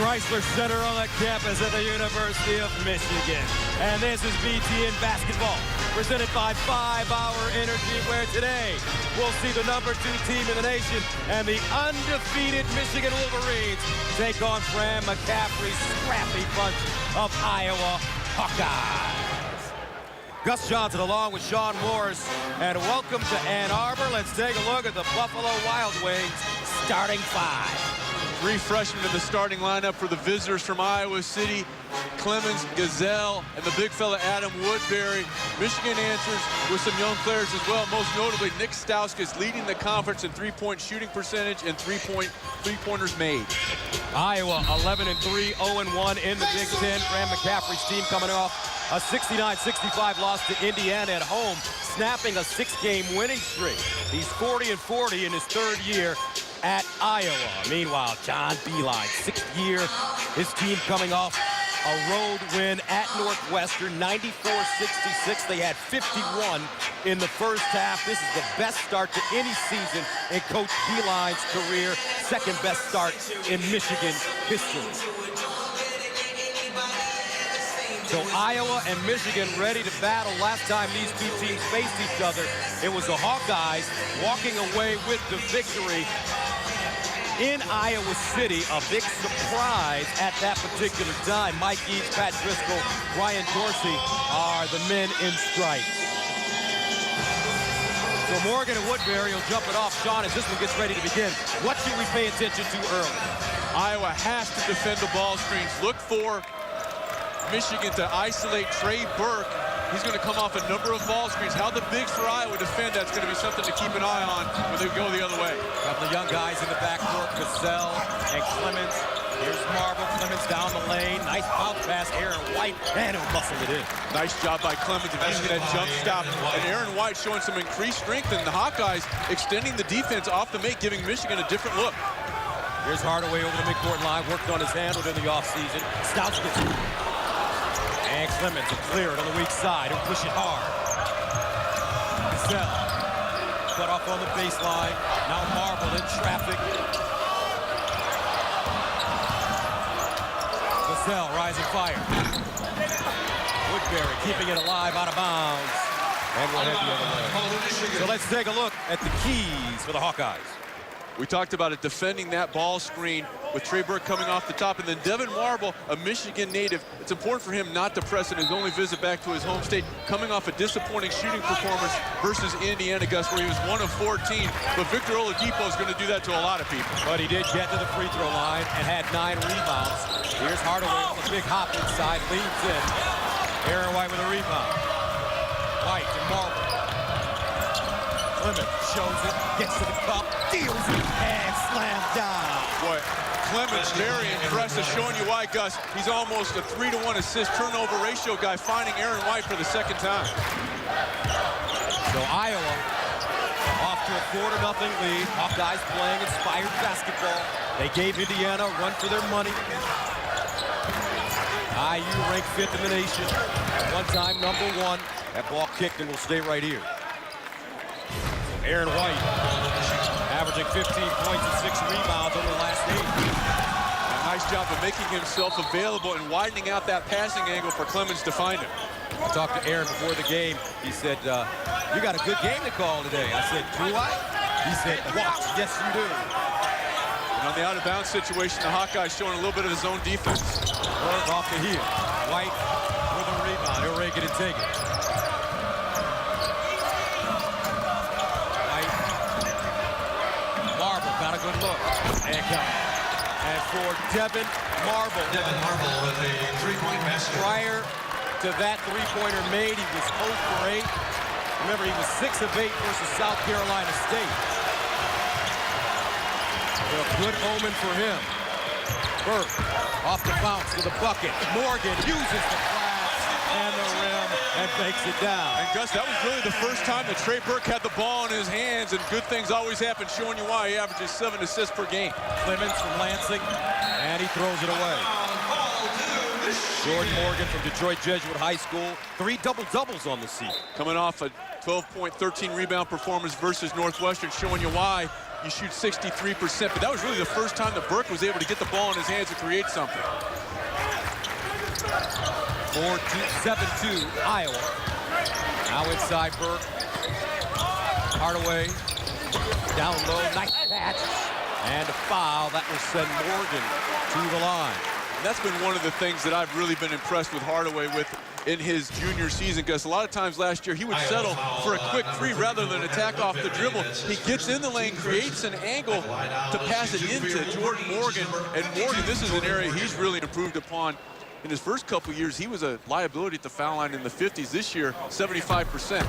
Chrysler Center on the campus at the University of Michigan. And this is BTN Basketball, presented by 5-Hour Energy, where today we'll see the #2 team in the nation and the undefeated Michigan Wolverines take on Fran McCaffery's scrappy bunch of Iowa Hawkeyes. Gus Johnson along with Sean Morris, and welcome to Ann Arbor. Let's take a look at the Buffalo Wild Wings starting five. 3 freshmen in the starting lineup for the visitors from Iowa City. Clemens, Gazelle, and the big fella Adam Woodbury. Michigan answers with some young players as well. Most notably, Nick Stauskas leading the conference in three-point shooting percentage and three-pointers made. Iowa 11-3, 0-1 in the Big Ten. Fran McCaffery's team coming off a 69-65 loss to Indiana at home, snapping a 6-game winning streak. He's 40-40 in his third year at Iowa. Meanwhile, John Beilein, 6th year, his team coming off a road win at Northwestern, 94-66. They had 51 in the first half. This is the best start to any season in Coach Beilein's career, second best start in Michigan history. So Iowa and Michigan ready to battle. Last time these two teams faced each other, it was the Hawkeyes walking away with the victory in Iowa City. A big surprise at that particular time. Mike Eads, Pat Driscoll, Ryan Dorsey are the men in stripes. So Morgan and Woodbury will jump it off. Sean, as this one gets ready to begin, what should we pay attention to early? Iowa has to defend the ball screens. Look for Michigan to isolate Trey Burke. He's going to come off a number of ball screens. How the bigs for Iowa defend, that's going to be something to keep an eye on when they go the other way. A couple of young guys in the backcourt, Gazelle and Clemens. Here's Marble, Clemens down the lane. Nice bounce pass, Aaron White, and he'll muscle it in. Nice job by Clemens of using that jump stop. And Aaron White showing some increased strength, and the Hawkeyes extending the defense off the make, giving Michigan a different look. Here's Hardaway over the midcourt line, worked on his handle in the offseason. Stouts gets it. And Clemens will clear it on the weak side. He'll push it hard. Gazelle cut off on the baseline. Now Marble in traffic. Gazelle rising fire. Woodbury keeping it alive out of bounds. And we'll head the other way. So let's take a look at the keys for the Hawkeyes. We talked about it, defending that ball screen with Trey Burke coming off the top. And then Devin Marble, a Michigan native. It's important for him not to press in his only visit back to his home state, coming off a disappointing shooting performance versus Indiana, Gus, where he was 1 of 14. But Victor Oladipo is going to do that to a lot of people. But he did get to the free throw line and had 9 rebounds. Here's Hardaway with a big hop inside, leads in. Aaron White with a rebound. White to Marble. Clemens shows it, gets to the cup, deals it, and slams down. Boy, Clemens very impressive, showing you why, Gus. He's almost a 3-to-1 assist turnover ratio guy, finding Aaron White for the second time. So Iowa off to a 4-0 lead. Hawkeyes playing inspired basketball. They gave Indiana a run for their money. IU ranked 5th in the nation. One time #1. That ball kicked and will stay right here. Aaron White averaging 15 points and 6 rebounds over the last 8. A nice job of making himself available and widening out that passing angle for Clemens to find him. I talked to Aaron before the game. He said, you got a good game to call today. I said, do I? He said, watch. Yes, you do. And on the out-of-bounds situation, the Hawkeyes showing a little bit of his own defense. Burke off the heel. White with a rebound. He'll rake it and take it. Got a good look. And count. And for Devin Marble. Devin Marble with a 3-point basket. Prior to that three-pointer made, he was 0 for 8. Remember, he was 6 of 8 versus South Carolina State. So a good omen for him. Burke off the bounce to the bucket. Morgan uses the flash and the rim and bakes it down. And Gus, that was really the first time that Trey Burke had the ball in his hands, and good things always happen, showing you why he averages 7 assists per game. Clemens from Lansing, and he throws it away. Jordan Morgan from Detroit Jesuit High School. 3 double-doubles on the season. Coming off a 12-point, 13-rebound performance versus Northwestern, showing you why you shoot 63%. But that was really the first time that Burke was able to get the ball in his hands and create something. 7-2, Iowa. Now inside Burke. Hardaway. Down low, nice catch. And a foul. That will send Morgan to the line. And that's been one of the things that I've really been impressed with Hardaway with in his junior season, because a lot of times last year he would settle for a quick three rather than attack off the dribble. He gets in the lane, creates an angle to pass it into Jordan Morgan. And Morgan, this is an area he's really improved upon. In his first couple years, he was a liability at the foul line in the 50s. This year, 75%.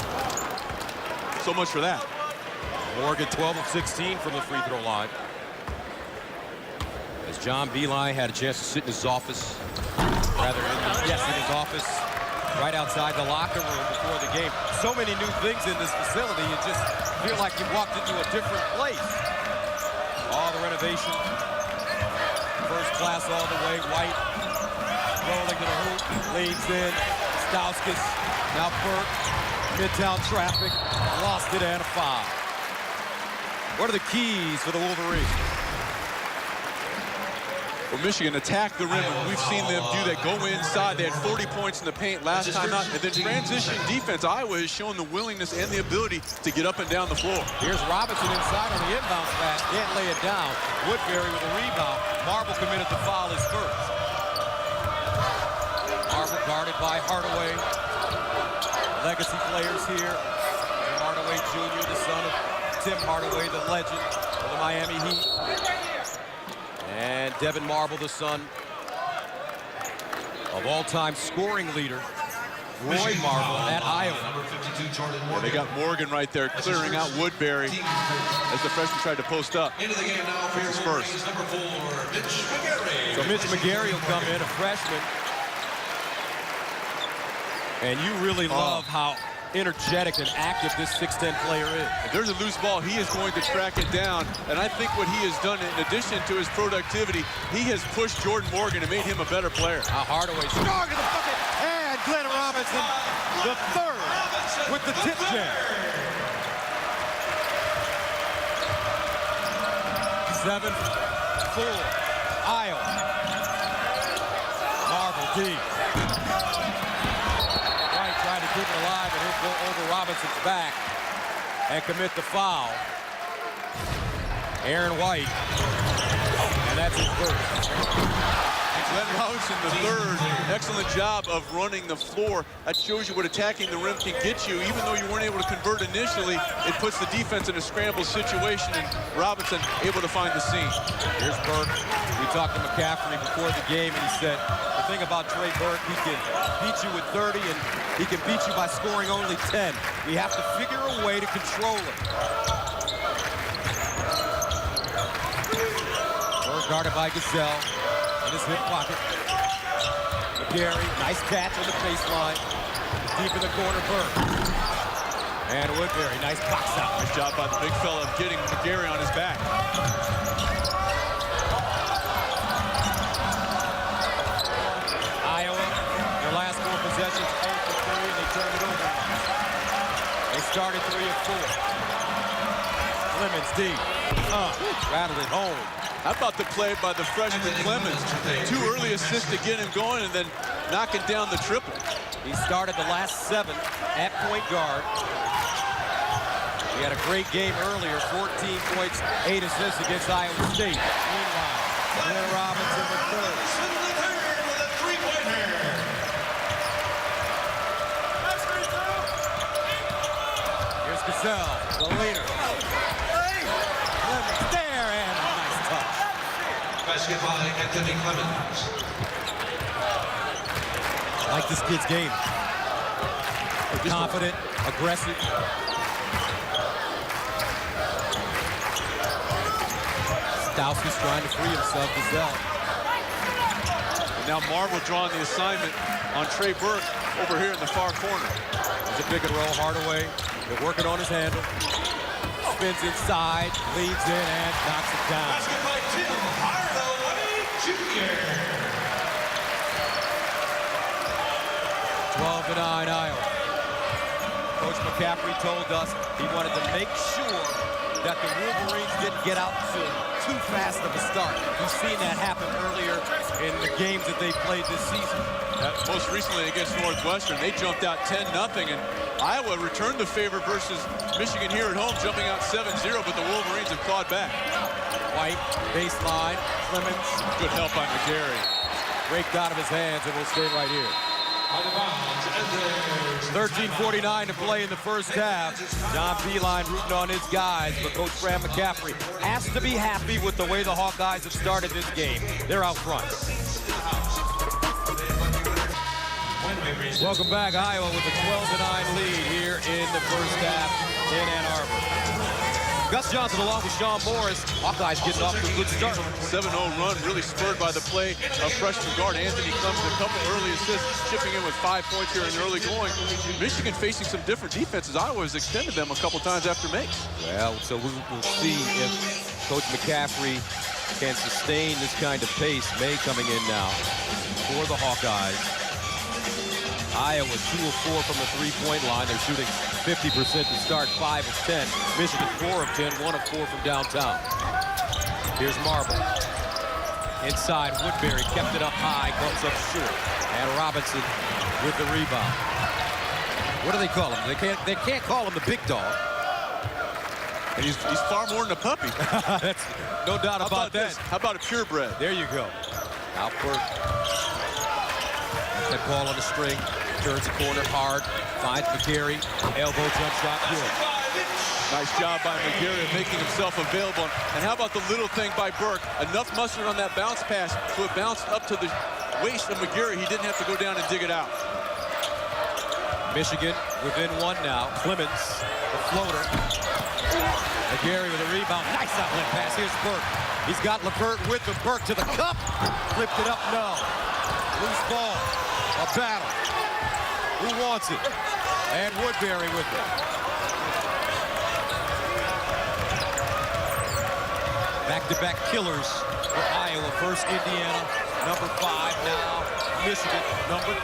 So much for that. Morgan 12 of 16 from the free throw line. As John Beilein had a chance to sit in his office, in his office, right outside the locker room before the game. So many new things in this facility, you just feel like you walked into a different place. All the renovation, first class all the way, White, rolling to the hoop, leads in, Stauskas, now Burke, midtown traffic, lost it and a foul. What are the keys for the Wolverines? Well, Michigan attacked the rim, and we've seen them do that, go inside. They had 40 points in the paint last time out. And then transition defense, Iowa has shown the willingness and the ability to get up and down the floor. Here's Robinson inside on the inbound pass. Can't lay it down. Woodbury with a rebound. Marble committed the foul his first. Marble guarded by Hardaway. Legacy players here. Tim Hardaway Jr., the son of Tim Hardaway, the legend of the Miami Heat. And Devin Marble, the son of all-time scoring leader, Roy Marble at Iowa. They got Morgan right there clearing out Woodbury as the freshman tried to post up. Into the game now for his first. Number 4, Mitch McGary. So Mitch McGary will come in, a freshman. And you really love how energetic and active this 6'10 player is. If there's a loose ball, he is going to track it down. And I think what he has done, in addition to his productivity, he has pushed Jordan Morgan and made him a better player. Hardaway strong in the bucket, and Glenn Robinson, the third, with the tip jam. 7-4, Iowa. Marble deep. Trying to keep it alive, and he'll go over Robinson's back and commit the foul. Aaron White, and that's his first. Glenn Robinson, the third, excellent job of running the floor. That shows you what attacking the rim can get you. Even though you weren't able to convert initially, it puts the defense in a scramble situation, and Robinson able to find the seam. Here's Burke. We talked to McCaffrey before the game, and he said, the thing about Trey Burke, he can beat you with 30, and he can beat you by scoring only 10. We have to figure a way to control it. Burke guarded by Gazelle in his hip pocket. McGary, nice catch on the baseline. Deep in the corner, Burke. And Woodbury, nice box out. Nice job by the big fella of getting McGary on his back. Iowa, their last 4 possessions, 0 for 3, and they turned it over. They started 3 of 4. Clemens deep. Rattled it home. How about the play by the freshman Clemens? 2 early assists to get him going, and then knocking down the triple. He started the last 7 at point guard. He had a great game earlier, 14 points, 8 assists against Iowa State. Meanwhile, Glenn Robinson the third. With a three-pointer. Here's Gazelle, the leader. Clemens there, and a nice touch. Basket by Anthony Clemens. I like this kid's game. Confident, aggressive. Stauskas trying to free himself, Gazelle. And now Marble drawing the assignment on Trey Burke over here in the far corner. There's a pick and roll, Hardaway. They're working on his handle. Spins inside, leads in, and knocks it down. Basket by Tim Hardaway Jr. 12-9 Iowa. Coach McCaffrey told us he wanted to make sure that the Wolverines didn't get out to too fast of a start. We've seen that happen earlier in the games that they played this season. Most recently against Northwestern, they jumped out 10-0, and Iowa returned the favor versus Michigan here at home, jumping out 7-0, but the Wolverines have clawed back. White, baseline, Clemens. Good help by McGarry. Raked out of his hands, and will stay right here. 13:49 to play in the first half. John Beilein rooting on his guys, but Coach Fran McCaffrey has to be happy with the way the Hawkeyes have started this game. They're out front. Welcome back, Iowa, with a 12-9 lead here in the first half in Ann Arbor. Gus Johnson along with Sean Morris. Hawkeyes getting off to a good start. 7-0 run really spurred by the play of freshman guard Anthony Clemens. A couple early assists, chipping in with 5 points here in the early going. Michigan facing some different defenses. Iowa has extended them a couple times after makes. Well, so we'll see if Coach McCaffrey can sustain this kind of pace. May coming in now for the Hawkeyes. Iowa 2 of 4 from the three-point line. They're shooting 50% to start, 5 of 10. Michigan 4 of 10, 1 of 4 from downtown. Here's Marble. Inside, Woodbury kept it up high, comes up short. And Robinson with the rebound. What do they call him? They can't call him the big dog. And he's far more than a puppy. That's no doubt about that. How about a purebred? There you go. Outward. That ball on the string. Turns the corner hard. Finds McGarry. Elbow jump shot. Good. Nice job by McGarry of making himself available. And how about the little thing by Burke? Enough mustard on that bounce pass so it bounced up to the waist of McGarry. He didn't have to go down and dig it out. Michigan within one now. Clemens, the floater. McGarry with a rebound. Nice outlet pass. Here's Burke. He's got LeVert with him. Burke to the cup. Flipped it up. No. Loose ball. A battle. Who wants it? And Woodbury with it. Back-to-back killers for Iowa. First Indiana, number 5 now. Michigan, number 2.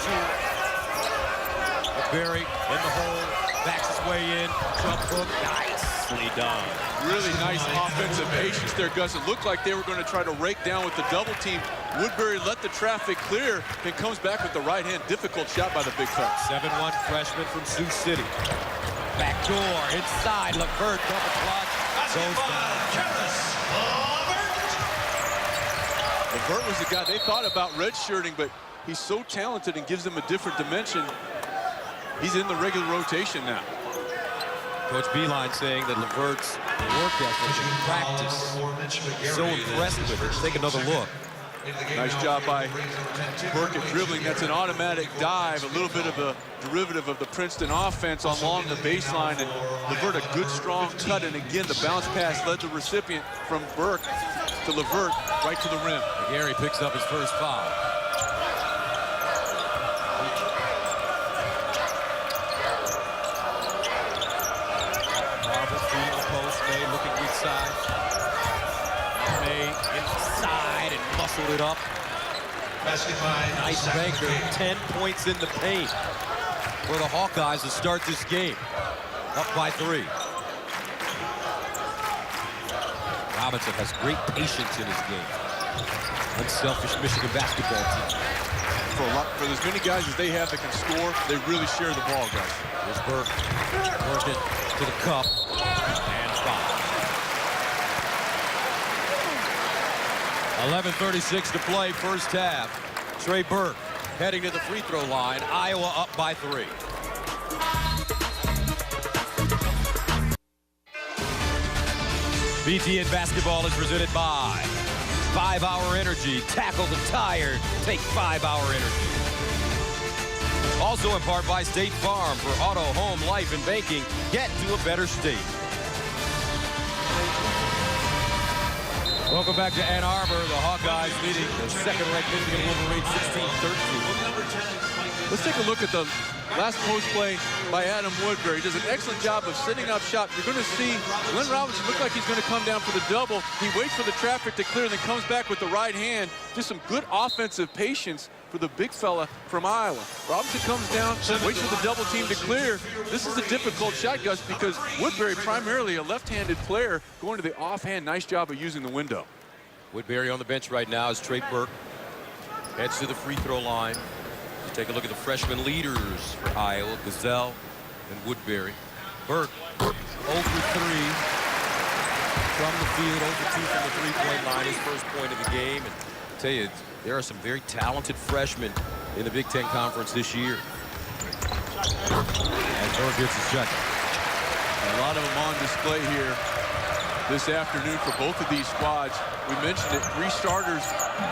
Woodbury in the hole. Backs his way in. Jump hook. Nicely done. Really nice offensive patience there, Gus. It looked like they were going to try to rake down with the double team. Woodbury let the traffic clear and comes back with the right hand. Difficult shot by the big fella. 7-1 freshman from Sioux City. Back door, inside, LeVert, double clutch, goes down. LeVert was the guy they thought about redshirting, but he's so talented and gives them a different dimension. He's in the regular rotation now. Coach Beilein saying that LeVert's work ethic and practice so impressed with it. Take another look. Nice job by Burke at dribbling. That's an automatic dive, a little bit of a derivative of the Princeton offense along the baseline. And LeVert, a good, strong cut. And again, the bounce pass led the recipient from Burke to LeVert right to the rim. Gary picks up his first foul. Marble feeding the post. May looking weak side. May inside and muscled it up. Nice banker. 10 points in the paint for the Hawkeyes to start this game. Up by 3. Robinson has great patience in his game. Unselfish Michigan basketball team. For as many guys as they have that can score, they really share the ball, guys. Here's Burke. Working to the cup. And foul. 11:36 to play, first half. Trey Burke heading to the free throw line. Iowa up by 3. BTN Basketball is presented by 5-Hour Energy. Tackle the tired. Take 5-Hour Energy. Also in part by State Farm. For auto, home, life, and banking, get to a better state. Welcome back to Ann Arbor. The Hawkeyes leading the second-ranked Michigan Wolverines 16-13. Let's take a look at the last post play by Adam Woodbury. He does an excellent job of setting up shot. You're going to see Glenn Robinson look like he's going to come down for the double. He waits for the traffic to clear and then comes back with the right hand. Just some good offensive patience for the big fella from Iowa. Robinson comes down, waits for the double team to clear. This is a difficult shot, Gus, because Woodbury, primarily a left-handed player, going to the offhand. Nice job of using the window. Woodbury on the bench right now as Trey Burke heads to the free throw line. You take a look at the freshman leaders for Iowa, Gazelle and Woodbury. Burke, 0 for 3 from the field, 0 for 2 from the three-point line, his first point of the game. And I tell you, there are some very talented freshmen in the Big Ten Conference this year. And Burke gets his second. A lot of them on display here this afternoon for both of these squads. We mentioned it, 3 starters,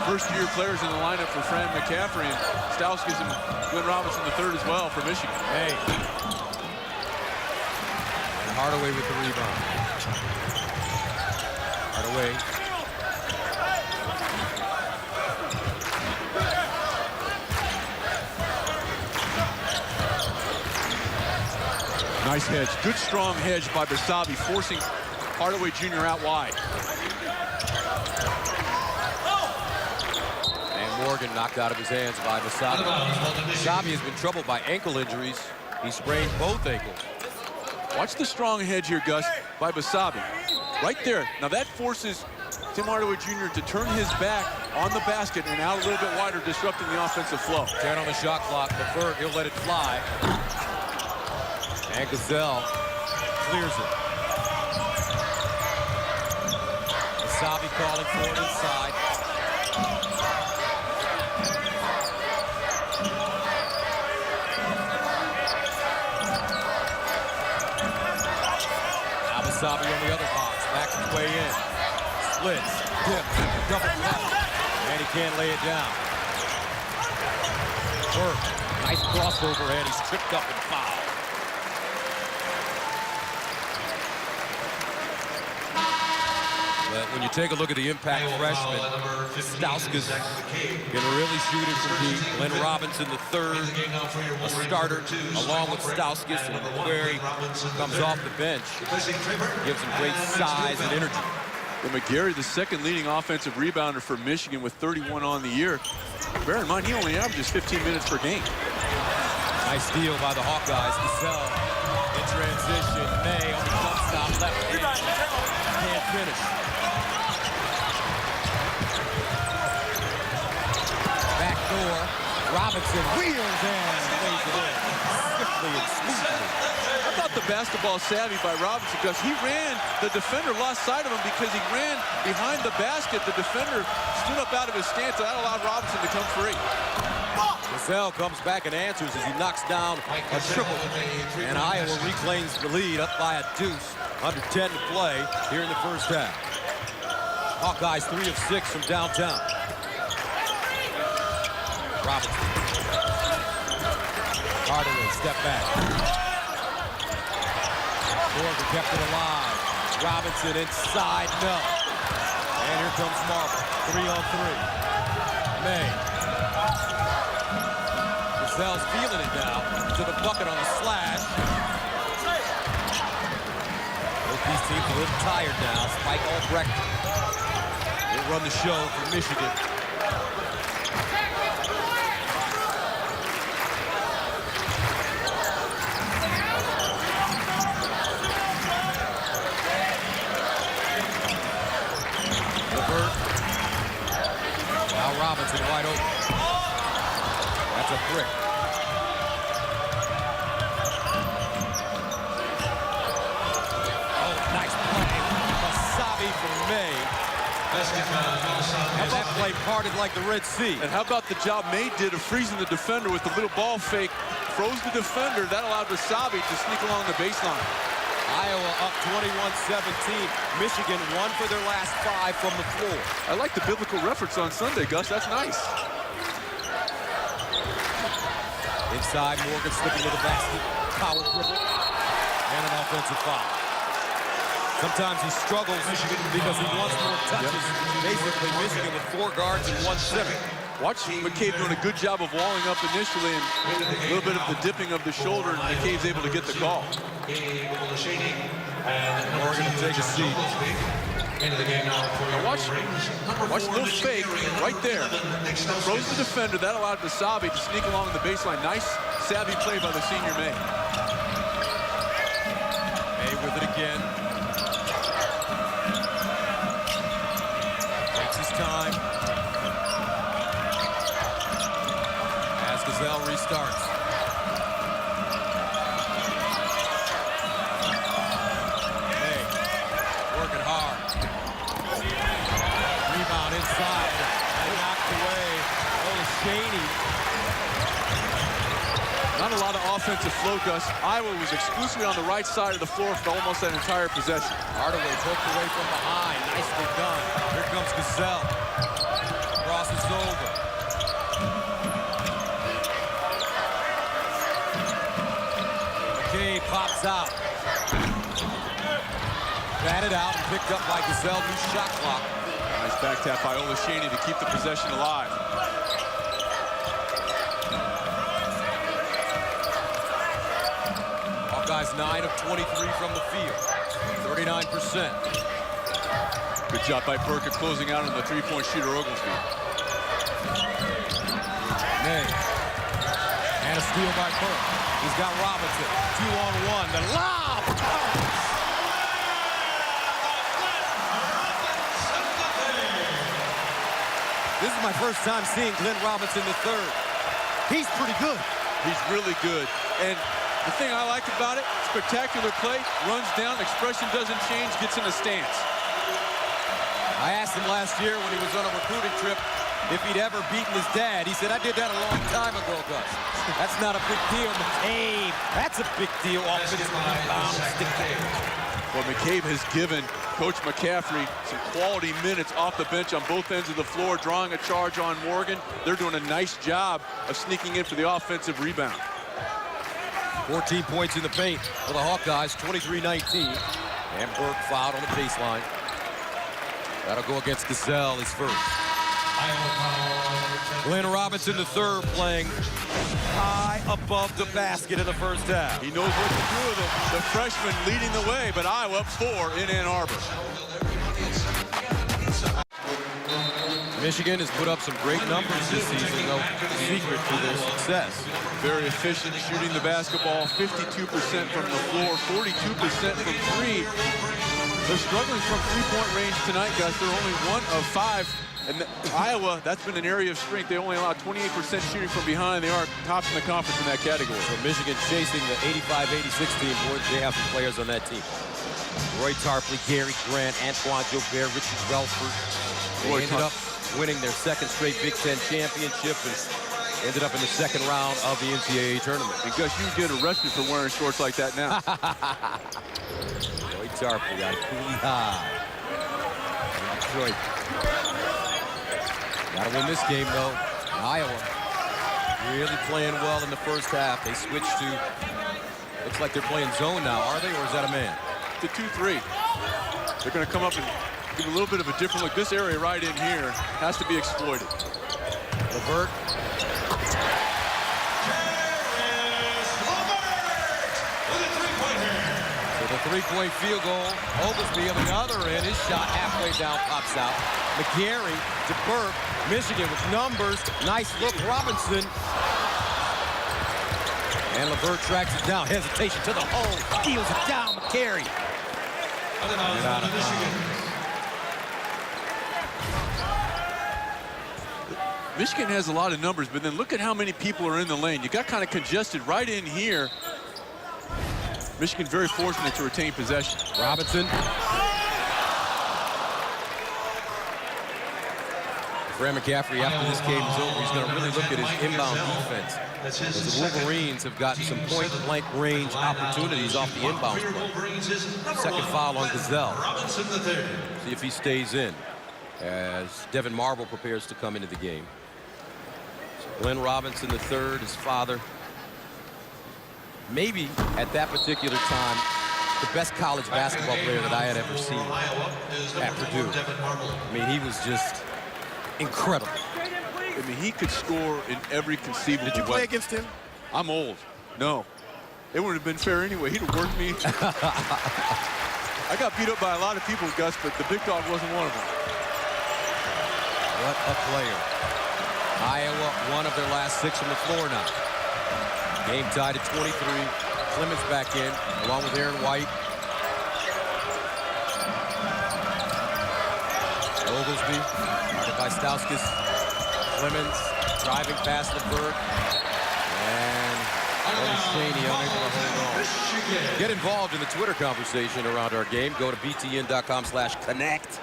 first-year players in the lineup for Fran McCaffrey, and Stauskas and Glenn Robinson III as well for Michigan. Hey. And Hardaway with the rebound. Hardaway. Nice hedge. Good strong hedge by Basabe, forcing Hardaway Jr. out wide. And Morgan knocked out of his hands by Basabe. Basabe has been troubled by ankle injuries. He sprained both ankles. Watch the strong hedge here, Gus, by Basabe. Right there. Now that forces Tim Hardaway Jr. to turn his back on the basket and out a little bit wider, disrupting the offensive flow. 10 on the shot clock. Levert, he'll let it fly. And Gazelle clears it. Basabe calling for it inside. Now Basabe on the other box. Backs his way in. Splits. Dips. Double clutch. And he can't lay it down. Burke. Nice crossover, and he's tripped up and fouled. But when you take a look at the impact freshman, Stauskas going to really shoot it from deep. Glenn Robinson III, a starter, along with Stauskas, and Woodbury comes off the bench. Gives him great size and energy. Well, McGarry, the second leading offensive rebounder for Michigan with 31 on the year. Bear in mind, he only averages 15 minutes per game. Nice steal by the Hawkeyes. Gazelle in transition. May on the jump stop, left hand. Can't finish. Back door. Robinson wheels and lays it in. Swiftly and smoothly. I thought the basketball savvy by Robinson, because he ran, the defender lost sight of him because he ran behind the basket. The defender stood up out of his stance, and that allowed Robinson to come free. Gazelle comes back and answers as he knocks down a triple. And Iowa reclaims the lead up by a deuce. Under 10 to play here in the first half. Hawkeyes 3 of 6 from downtown. Robinson. Hardaway, step back. Morgan kept it alive. Robinson inside, no. And here comes Marble. 3 on 3. May. Gazelle's feeling it now. To the bucket on the slash. Both these teams a little tired now. Spike Albrecht will run the show for Michigan. Now Robinson wide open. That's a brick. Oh, nice play. Basabe from May. And that play parted like the Red Sea. And how about the job May did of freezing the defender with the little ball fake? Froze the defender. That allowed Basabe to sneak along the baseline. Iowa up 21-17. Michigan won for their last 5 from the floor. I like the biblical reference on Sunday, Gus. That's nice. Inside, Morgan slipping to the basket. Power dribble. And an offensive foul. Sometimes he struggles because he wants more touches. Basically, Michigan with 4 guards and 1 center. Watch McCabe doing a good job of walling up initially and a little bit of the dipping of the shoulder, and McCabe's able to get the call. And Morgan will take a seat. Into the game now for your Watch the little fake right there. Throws the defender. That allowed Basabe to sneak along the baseline. Nice, savvy play by the senior May. May with it again. Takes his time. As Gazelle restarts. May working hard. Rebound inside. And knocked away. Olashaney. Not a lot of offensive flow, Gus. Iowa was exclusively on the right side of the floor for almost that entire possession. Hardaway poked away from behind. Nicely done. Here comes Gazelle. Crosses over. McCabe pops out. Batted out and picked up by Gazelle. New shot clock. Nice back tap by Olashaney to keep the possession alive. Hawkeyes 9 of 23 from the field. 39%. Good job by Burke closing out on the three-point shooter, Oglesby. May. And a steal by Burke. He's got Robinson. 2-on-1. The lob. This is my first time seeing Glenn Robinson III. He's pretty good. He's really good. And the thing I like about it, spectacular play, runs down, expression doesn't change, gets in the stance. I asked him last year when he was on a recruiting trip if he'd ever beaten his dad. He said, I did that a long time ago, Gus. That's not a big deal. McCabe, that's a big deal. Offensive rebound. Well, McCabe has given Coach McCaffrey some quality minutes off the bench on both ends of the floor, drawing a charge on Morgan. They're doing a nice job of sneaking in for the offensive rebound. 14 points in the paint for the Hawkeyes, 23-19. And Burke fouled on the baseline. That'll go against Gazelle, his first. Glenn Robinson III playing high above the basket in the first half. He knows what to do with it. The freshman leading the way, but Iowa up 4 in Ann Arbor. Michigan has put up some great numbers this season, though the secret to their success. Very efficient shooting the basketball, 52% from the floor, 42% from three. They're struggling from three-point range tonight, guys. They're only 1 of 5. And Iowa, that's been an area of strength. They only allow 28% shooting from behind the arc, tops in the conference in that category. So Michigan chasing the 85-86 team. Boy, they have some players on that team. Roy Tarpley, Gary Grant, Antoine Jobert, Richard Relford. They ended up winning their second straight Big Ten championship and ended up in the second round of the NCAA tournament. Because you get arrested for wearing shorts like that now. Roy Tarpley on Cooley High. Detroit. Gotta win this game, though. Iowa really playing well in the first half. They switched to, looks like they're playing zone now, are they, or is that a man? To 2-3. They're going to come up and give a little bit of a different look. This area right in here has to be exploited. LeVert. So the three-point field goal. Oglesby on the other end. His shot halfway down pops out. McGarry to Burke. Michigan with numbers. Nice look. Robinson. And LeVert tracks it down. Hesitation to the hole. Steals it down. McGarry. Out of Michigan has a lot of numbers, but then look at how many people are in the lane. You got kind of congested right in here. Michigan very fortunate to retain possession. Robinson. Fran McCaffrey, after this game is over, he's going to really look at his inbound defense. Because the Wolverines have gotten some point-blank range opportunities off the inbound play. Second foul on Gazelle. See if he stays in as Devin Marble prepares to come into the game. So Glenn Robinson III, his father, maybe at that particular time, the best college basketball player that I had ever seen at Purdue. I mean, he was just incredible. I mean, he could score in every conceivable way. Did you play against him? I'm old. No. It wouldn't have been fair anyway. He'd have worked me. I got beat up by a lot of people, Gus, but the big dog wasn't one of them. What a player. Iowa, one of their last 6 from the floor now. Game tied at 23. Clemens back in, along with Aaron White. Oglesby, guarded by Stauskas. Clemens driving past LeVert. And Olaseni unable to hold on. Get involved in the Twitter conversation around our game. Go to btn.com/connect.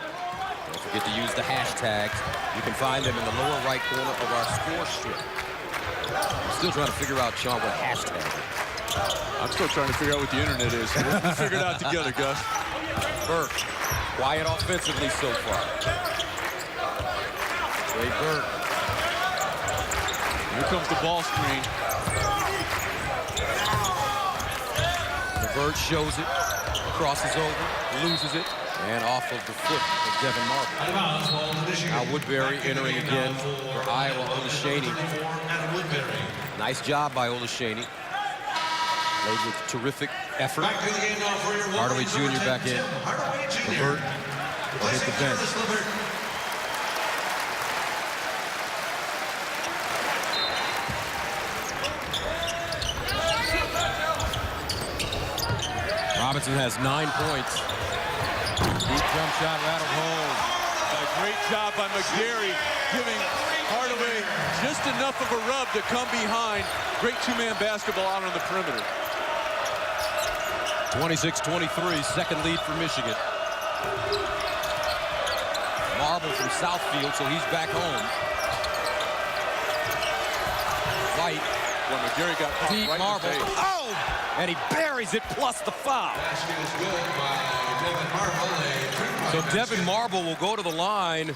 Don't forget to use the hashtags. You can find them in the lower right corner of our score strip. I'm still trying to figure out, Sean, what hashtag is. I'm still trying to figure out what the internet is. We'll figure it out together, Gus. Burke, quiet offensively so far. Trey Burke. Here comes the ball screen. LeVert shows it, crosses over, loses it, and off of the foot of Devin Marble. Now Woodbury entering again for Iowa. Olaseni. Nice job by Olaseni. Played with terrific effort. Hardaway Jr. back in. LeVert will hit the bench. Robinson has 9 points. Deep jump shot rattled home. A great job by McGarry, giving Hardaway just enough of a rub to come behind. Great two-man basketball out on the perimeter. 26-23, second lead for Michigan. Marble from Southfield, so he's back home. White. Well, McGarry got popped Deep right Marble. in the face. Oh! And he buries it plus the foul. So Devin Marble will go to the line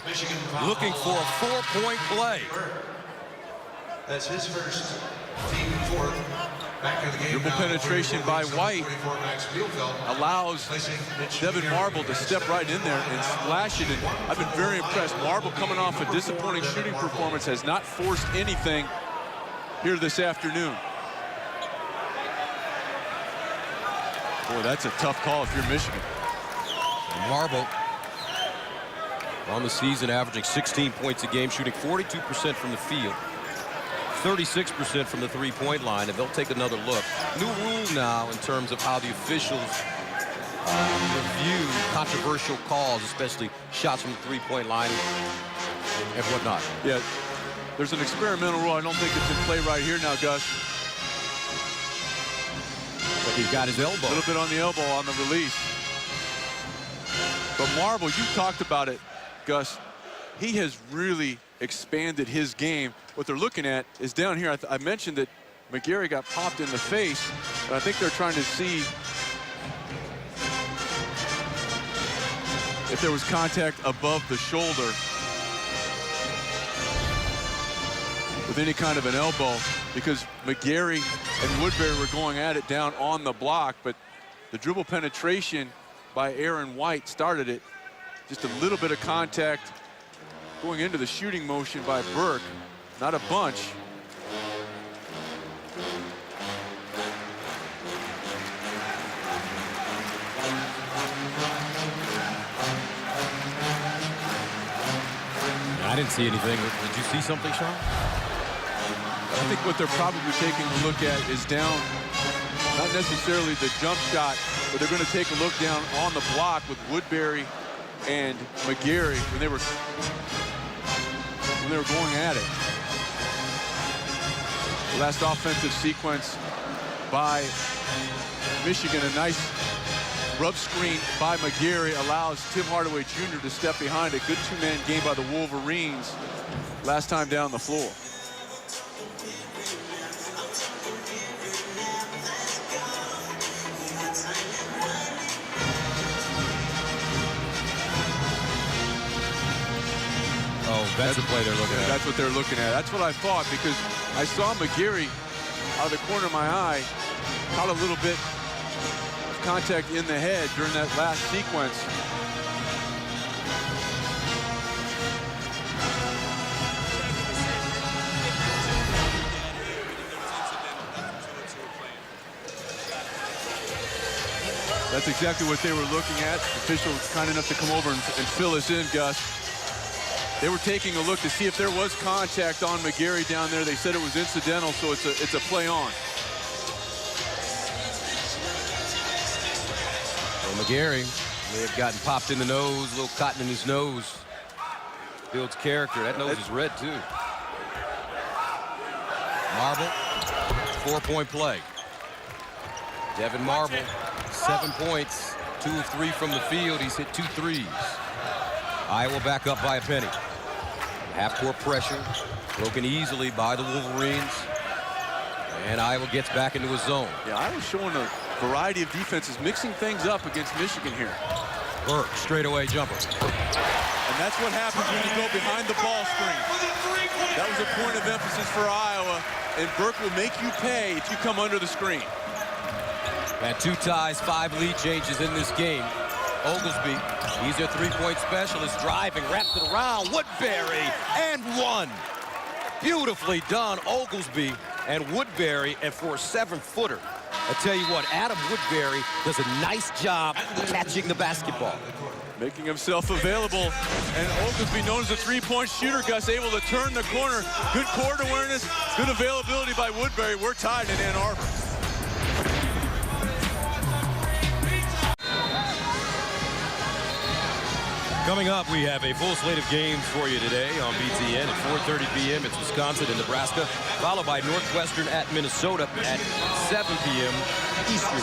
looking for a 4-point play. That's his first, team fourth. Back in the game. Dribble penetration by White allows Devin Marble to step right in there and splash it. And I've been very impressed. Marble, coming off a disappointing shooting performance, has not forced anything here this afternoon. Boy, that's a tough call if you're Michigan. Marble on the season averaging 16 points a game, shooting 42% from the field, 36% from the three-point line, and they'll take another look. New rule now in terms of how the officials review controversial calls, especially shots from the three-point line and whatnot. Yeah, there's an experimental rule. I don't think it's in play right here now, Gus. But he's got his elbow. A little bit on the elbow on the release. But Marble, you talked about it, Gus. He has really expanded his game. What they're looking at is down here. I mentioned that McGarry got popped in the face, but I think they're trying to see if there was contact above the shoulder with any kind of an elbow, because McGarry and Woodbury were going at it down on the block, but the dribble penetration by Aaron White started it. Just a little bit of contact going into the shooting motion by Burke. Not a bunch. I didn't see anything. Did you see something, Sean? I think what they're probably taking a look at is down, not necessarily the jump shot, but they're going to take a look down on the block with Woodbury and McGarry when they were going at it. Last offensive sequence by Michigan. A nice rub screen by McGarry allows Tim Hardaway Jr. to step behind. A good two-man game by the Wolverines last time down the floor. Oh, that's the play they're looking at. That's what they're looking at. That's what I thought, because I saw McGarry out of the corner of my eye, caught a little bit of contact in the head during that last sequence. That's exactly what they were looking at. The official was kind enough to come over and fill us in, Gus. They were taking a look to see if there was contact on McGarry down there. They said it was incidental, so it's a play on. Well, McGarry may have gotten popped in the nose, a little cotton in his nose. Builds character. That nose is red, too. Marble, 4-point play. Devin Marble, 7 points, 2 of 3 from the field. He's hit 2 threes. Iowa back up by a penny. Half-court pressure, broken easily by the Wolverines. And Iowa gets back into his zone. Yeah, Iowa's showing a variety of defenses, mixing things up against Michigan here. Burke, straightaway jumper. And that's what happens when you go behind the ball screen. That was a point of emphasis for Iowa, and Burke will make you pay if you come under the screen. And 2 ties, 5 lead changes in this game. Oglesby, he's their 3-point specialist, driving, wraps it around, Woodbury, and 1. Beautifully done, Oglesby and Woodbury, and for a 7-footer. I tell you what, Adam Woodbury does a nice job catching the basketball. Making himself available, and Oglesby, known as a 3-point shooter, Gus, able to turn the corner. Good court awareness, good availability by Woodbury. We're tied in Ann Arbor. Coming up, we have a full slate of games for you today on BTN at 4:30 p.m. It's Wisconsin and Nebraska, followed by Northwestern at Minnesota at 7 p.m. Eastern.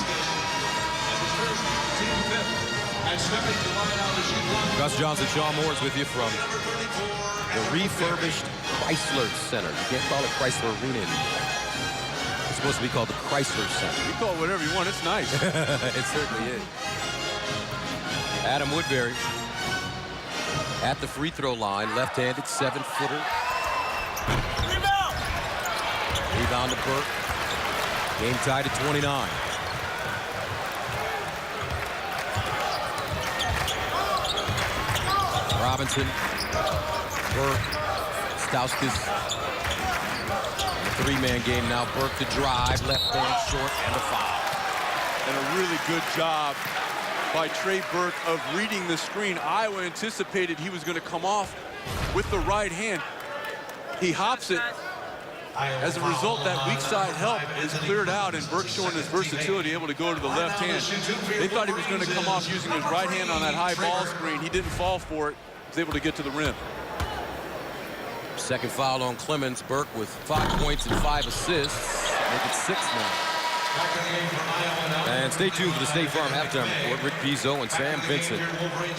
Gus Johnson, Sean Moore's with you from the refurbished Chrysler Center. You can't call it Chrysler Arena anymore. It's supposed to be called the Chrysler Center. You call it whatever you want, it's nice. It certainly is. Adam Woodbury at the free throw line, left-handed 7-footer. Rebound to Burke. Game tied at 29. Robinson, Burke, Stauskas. A 3-man game now. Burke to drive, left hand short, and a foul. And a really good job by Trey Burke of reading the screen. Iowa anticipated he was going to come off with the right hand. He hops it. As a result, that weak side help is cleared out, and Burke showing his versatility, able to go to the left hand. They thought he was going to come off using his right hand on that high ball screen. He didn't fall for it. He was able to get to the rim. Second foul on Clemens. Burke with 5 points and 5 assists. Make it 6 now. And stay tuned for the State Farm halftime report. Rick Pizzo and Sam Vincent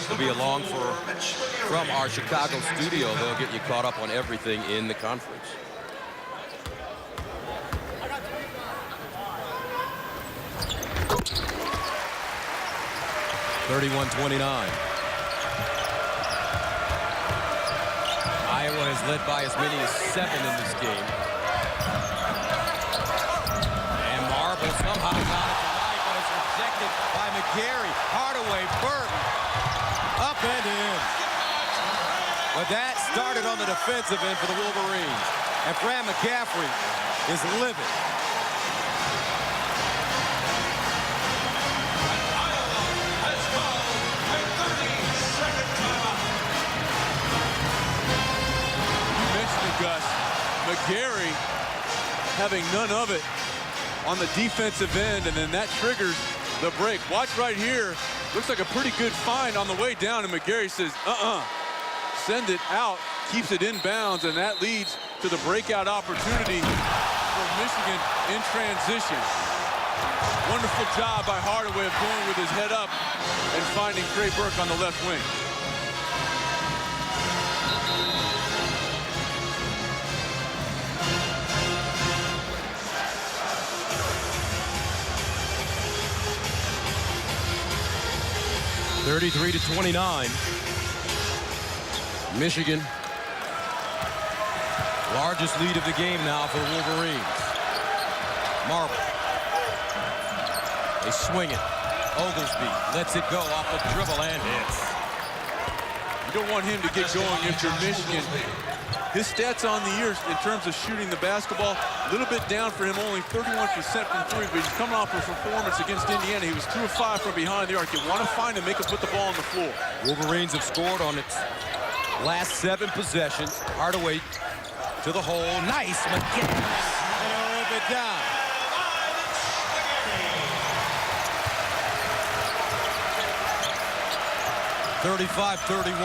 will be along from our Chicago studio. They'll get you caught up on everything in the conference. (31-29). Iowa has led by as many as 7 in this game. And Marble somehow got it tonight, but it's rejected by McGarry. Hardaway, Burton, up and in. But that started on the defensive end for the Wolverines. And Fran McCaffrey is livid. Gus, McGarry having none of it on the defensive end, and then that triggers the break. Watch right here. Looks like a pretty good find on the way down, and McGarry says, send it out, keeps it inbounds, and that leads to the breakout opportunity for Michigan in transition. Wonderful job by Hardaway of going with his head up and finding Trey Burke on the left wing. (33-29). Michigan, largest lead of the game now for the Wolverines. Marble. They swing it. Oglesby lets it go off the dribble and hits. You don't want him to get going if you're Michigan. His stats on the year in terms of shooting the basketball, a little bit down for him, only 31% from three, but he's coming off a performance against Indiana. He was 2 of 5 from behind the arc. You want to find him, make him put the ball on the floor. Wolverines have scored on its last 7 possessions. Hardaway to the hole. Nice. McGinn. And he'll rip it down. (35-31).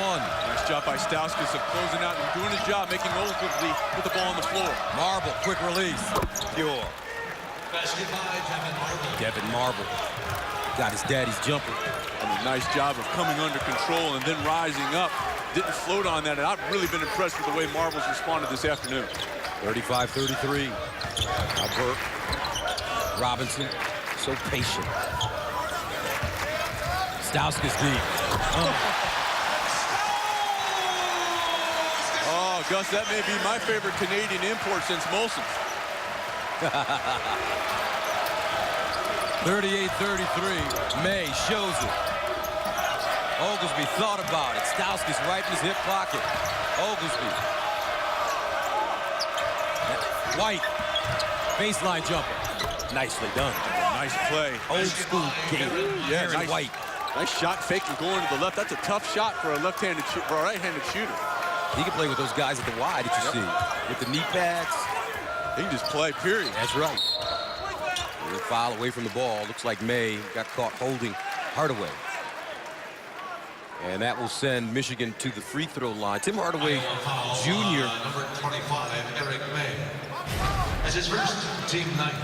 Nice job by Stauskas of closing out and doing his job, making Oglesby put the ball on the floor. Marble, quick release. Pure. Basket by Devin Marble. Devin Marble got his daddy's jumper. And a nice job of coming under control and then rising up. Didn't float on that, and I've really been impressed with the way Marble's responded this afternoon. 35-33. Now Burke. Robinson, so patient. Stauskas deep. Oh, Gus, that may be my favorite Canadian import since Molson. 38-33. May shows it. Oglesby thought about it. Stauskas right in his hip pocket. Oglesby. White. Baseline jumper. Nicely done. Nice play. Old school game. Yeah, Aaron White. Nice shot fake and going to the left. That's a tough shot for a left-handed, for a right-handed shooter. He can play with those guys at the wide that you see. With the knee pads. He can just play, period. That's right. A foul away from the ball. Looks like May got caught holding Hardaway. And that will send Michigan to the free throw line. Tim Hardaway Jr. Number 25, Eric May. As his first team night.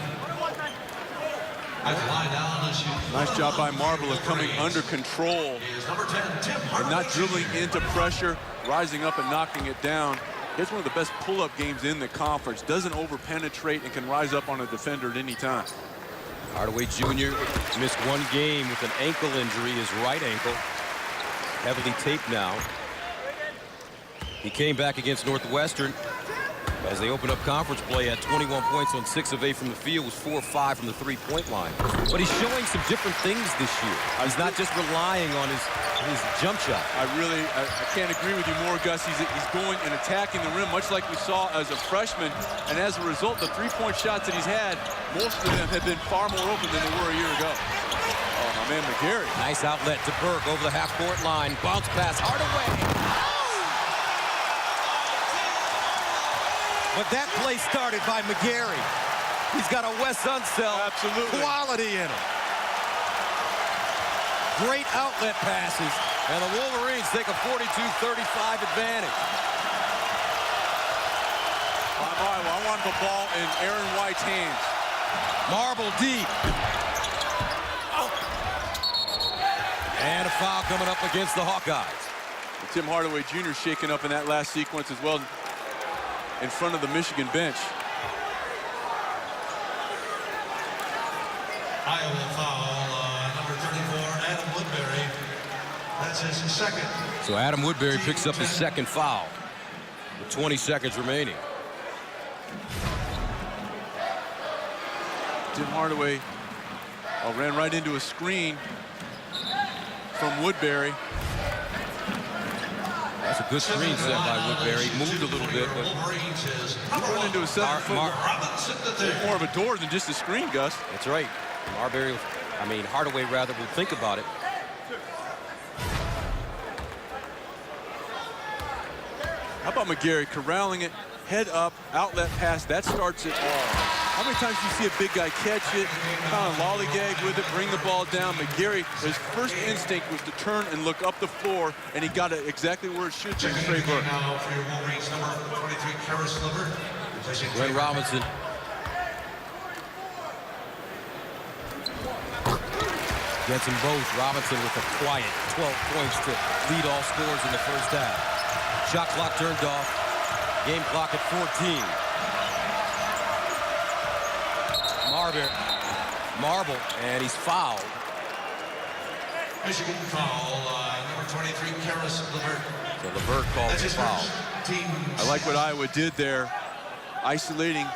At the line down to shoot. Nice job by Marble of coming under control Is number 10, Tim and Hardaway not dribbling Jr. into pressure, rising up and knocking it down. He has one of the best pull-up games in the conference. Doesn't over-penetrate and can rise up on a defender at any time. Hardaway Jr. missed 1 game with an ankle injury, his right ankle. Heavily taped now. He came back against Northwestern as they opened up conference play at 21 points on 6 of 8 from the field, was 4 of 5 from the three-point line. But he's showing some different things this year. He's not just relying on his jump shot. I can't agree with you more, Gus. He's going and attacking the rim, much like we saw as a freshman. And as a result, the three-point shots that he's had, most of them have been far more open than they were a year ago. Oh, my man McGarry. Nice outlet to Burke over the half-court line. Bounce pass, Hardaway. But that play started by McGarry. He's got a Wes Unseld quality in him. Great outlet passes, and the Wolverines take a 42-35 advantage. I want the ball in Aaron White's hands. Marble deep. And a foul coming up against the Hawkeyes. And Tim Hardaway Jr. shaking up in that last sequence as well in front of the Michigan bench. Iowa foul, number 34, Adam Woodbury. That's his second. So Adam Woodbury picks up his second foul with 20 seconds remaining. Tim Hardaway ran right into a screen from Woodbury. That's a good screen set by Woodbury. Moved a little bit, but He run into a 7-foot, more of a door than just a screen, Gus. that's right. Hardaway rather will think about it. How about McGarry corralling it, head up, outlet pass, that starts it all. How many times do you see a big guy catch it, kind of lollygag with it, bring the ball down? McGarry, his first instinct was to turn and look up the floor, and he got it exactly where it should be. Trey Burke. Now for your Wolverines, number 23, Karis LeVert. Glenn Robinson. Gets them both. Robinson with a quiet 12 points to lead all scores in the first half. Shot clock turned off. Game clock at 14. Marble, and he's fouled. Michigan foul, number 23, Karis LeVert. So LeVert called That's the his foul. first team. I like what Iowa did there, isolating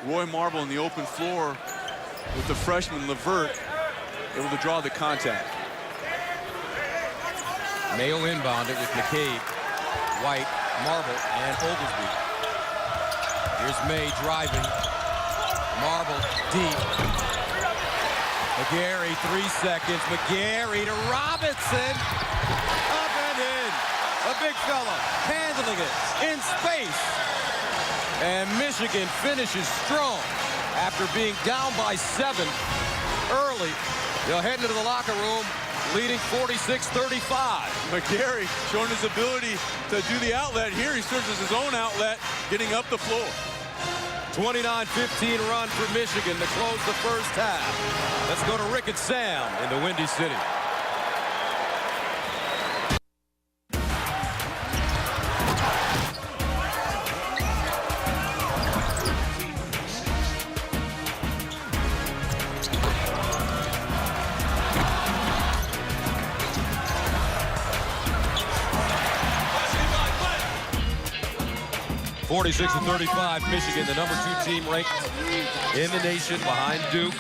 Roy Marble in the open floor with the freshman LeVert able to draw the contact. Mayo inbounded with McCabe. White Marble and Oglesby. Here's May driving. Marble deep. McGarry, 3 seconds. McGarry to Robinson. Up and in. A big fella handling it in space. And Michigan finishes strong after being down by 7 early. They'll head into the locker room leading 46-35. McGarry showing his ability to do the outlet. Here he serves as his own outlet, getting up the floor. 29-15 run for Michigan to close the first half. Let's go to Rick and Sam in the Windy City. (46-35), Michigan, the number 2 team ranked in the nation behind Duke.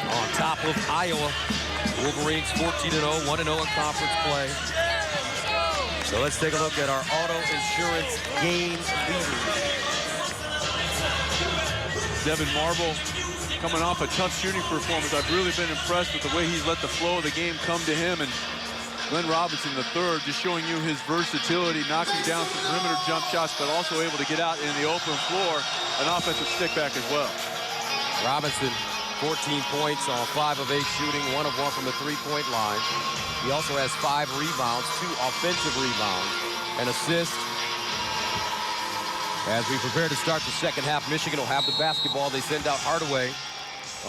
On top of Iowa. Wolverines 14-0, 1-0 in conference play. So let's take a look at our auto insurance game leaders. Devin Marble coming off a tough shooting performance. I've really been impressed with the way he's let the flow of the game come to him. And Glenn Robinson III just showing you his versatility, knocking down some perimeter jump shots, but also able to get out in the open floor, an offensive stick back as well. Robinson, 14 points on 5 of 8 shooting, 1 of 1 from the 3-point line. He also has 5 rebounds, 2 offensive rebounds, an assist. As we prepare to start the second half, Michigan will have the basketball. They send out Hardaway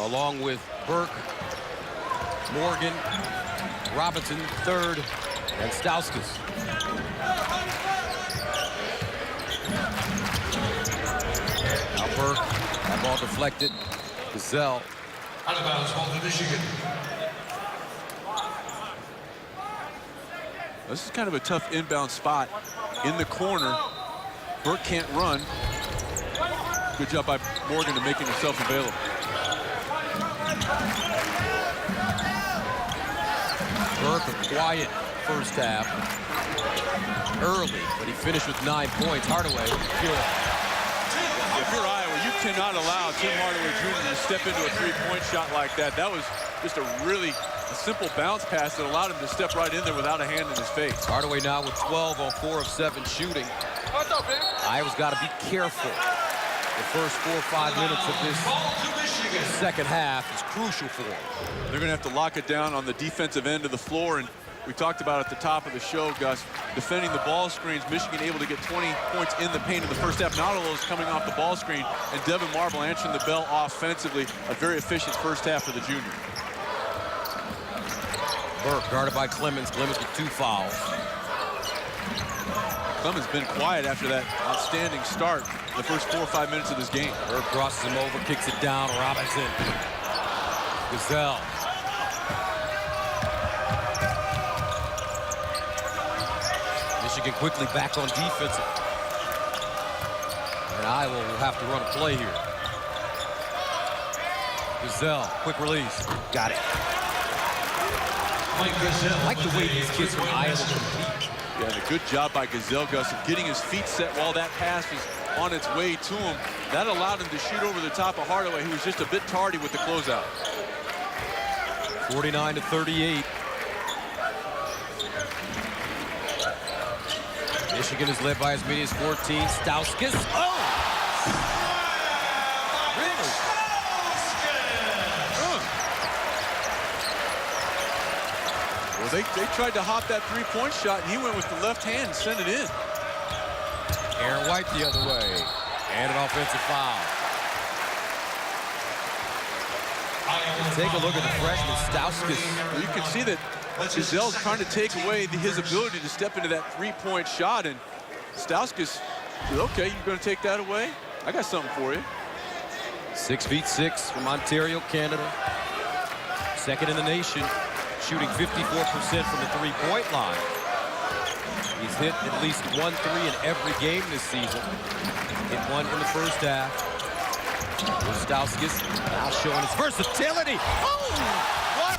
along with Burke, Morgan, Robinson, third, and Stauskas. Now Burke, that ball deflected. Gazelle. Out of bounds, ball to Michigan. This is kind of a tough inbound spot in the corner. Burke can't run. Good job by Morgan to making himself available. Burke, a quiet first half. Early, but he finished with 9 points. Hardaway, pure. If you're Iowa, you cannot allow Tim Hardaway Jr. to step into a 3-point shot like that. That was just a really simple bounce pass that allowed him to step right in there without a hand in his face. Hardaway now with 12 on 4 of 7 shooting. Iowa's got to be careful. The first 4 or 5 minutes of this second half is crucial for them. They're going to have to lock it down on the defensive end of the floor. And we talked about at the top of the show, Gus, defending the ball screens. Michigan able to get 20 points in the paint in the first half. Not all those coming off the ball screen. And Devin Marble answering the bell offensively. A very efficient first half for the junior. Burke guarded by Clemens. Clemens with 2 fouls. Clemens been quiet after that outstanding start the first 4 or 5 minutes of this game. Burke crosses him over, kicks it down. Robinson. Gazelle. Michigan quickly back on defensive. And Iowa will have to run a play here. Gazelle, quick release. Got it. I like the way these kids from Iowa compete. Yeah, and a good job by Gazelle, Gus, of getting his feet set while that pass was on its way to him. That allowed him to shoot over the top of Hardaway, who was just a bit tardy with the closeout. 49-38. Michigan is led by as many as 14. Stauskas. Oh! Really? Well, they tried to hop that 3-point shot, and he went with the left hand and sent it in. Aaron White the other way. And an offensive foul. Take a look at the freshman, Stauskas. Well, you can see that Gazelle's trying to take away his ability to step into that 3-point shot, and Stauskas said, okay, you're going to take that away? I got something for you. 6'6" from Ontario, Canada. Second in the nation, shooting 54% from the 3-point line. He's hit at least 1 3 in every game this season. Hit 1 in the first half. Here's Stauskas now showing his versatility. Oh! What?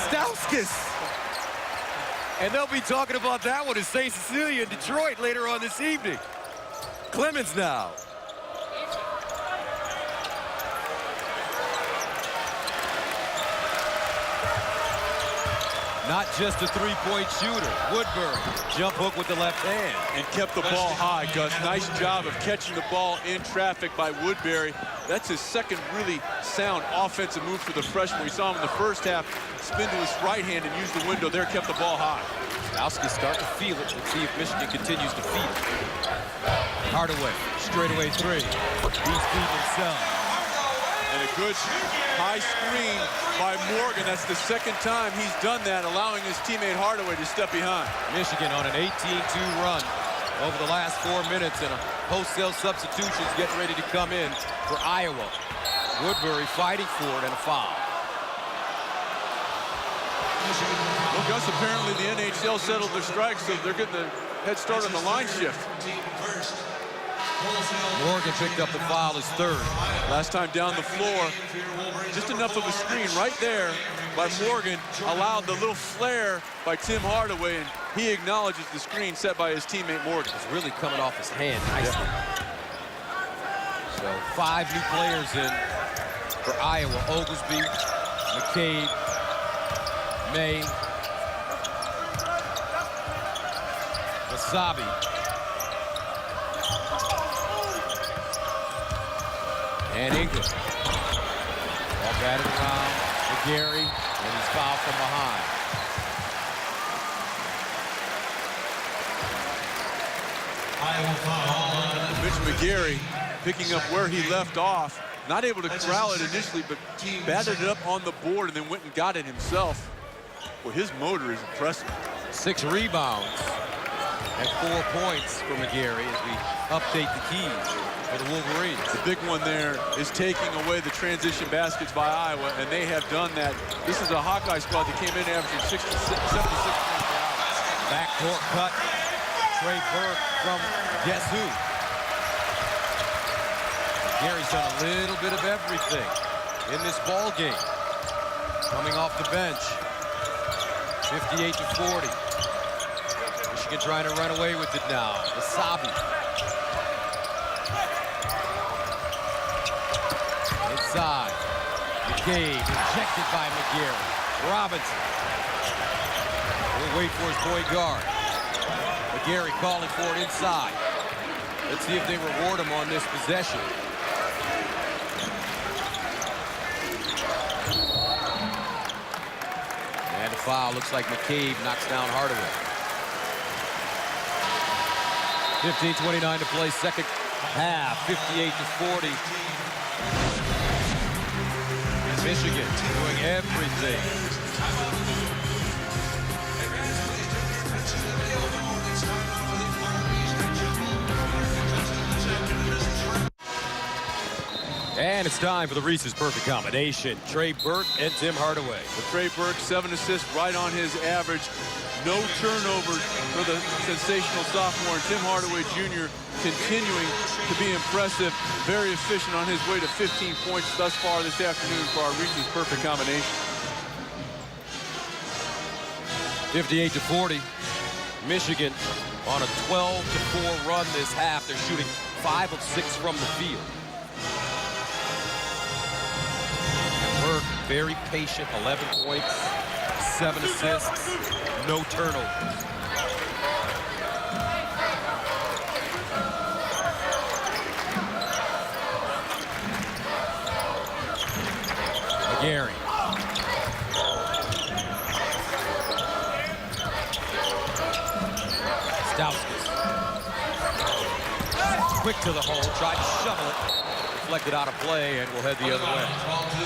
Stauskas! And they'll be talking about that one in St. Cecilia in Detroit later on this evening. Clemens now. Not just a three-point shooter. Woodbury, jump hook with the left hand. And kept the ball high, Gus. Nice job of catching the ball in traffic by Woodbury. That's his second really sound offensive move for the freshman. We saw him in the first half spin to his right hand and use the window there, kept the ball high. Skowski start to feel it. Let's see if Michigan continues to feed it. Hardaway, straightaway three. He's feeding himself. And a good high screen by Morgan. That's the second time he's done that, allowing his teammate Hardaway to step behind. Michigan on an 18-2 run over the last 4 minutes, and a wholesale substitutions getting ready to come in for Iowa. Woodbury fighting for it and a foul. Well, Gus, apparently the NHL settled their strikes, so they're getting the head start on the line shift. Morgan picked up the foul, his third. Last time down the floor, just enough of a screen right there by Morgan, allowed the little flare by Tim Hardaway, and he acknowledges the screen set by his teammate Morgan. It's really coming off his hand nicely. Yeah. So 5 new players in for Iowa. Oglesby, McCabe, May, Wasabi. And Ingram. Ball batted around. McGarry, and he's fouled from behind. Mitch McGarry picking up where he left off. Not able to corral it initially, but batted it up on the board and then went and got it himself. Well, his motor is impressive. 6 rebounds and 4 points for McGarry as we update the keys for the Wolverines. The big one there is taking away the transition baskets by Iowa, and they have done that. This is a Hawkeye squad that came in averaging 76 points per hour. Backcourt cut. Trey Burke from guess who? Gary's done a little bit of everything in this ball game. Coming off the bench. 58-40. Michigan trying to run away with it now. Wasabi. Inside. McCabe injected by McGarry. Robinson. We'll wait for his point guard. McGarry calling for it inside. Let's see if they reward him on this possession. And a foul. Looks like McCabe knocks down Hardaway. 15:29 to play, second half. 58-40. Michigan doing everything. And it's time for the Reese's Perfect Combination. Trey Burke and Tim Hardaway. With Trey Burke, 7 assists, right on his average. No turnovers for the sensational sophomore. And Tim Hardaway Jr. continuing to be impressive. Very efficient on his way to 15 points thus far this afternoon for our Reese's Perfect Combination. 58-40. Michigan on a 12-4 run this half. They're shooting 5 of 6 from the field. Burke, very patient, 11 points, 7 assists, no turnovers. McGarry. Stauskas. Quick to the hole, tried to shovel it. Deflected out of play and will head the other way.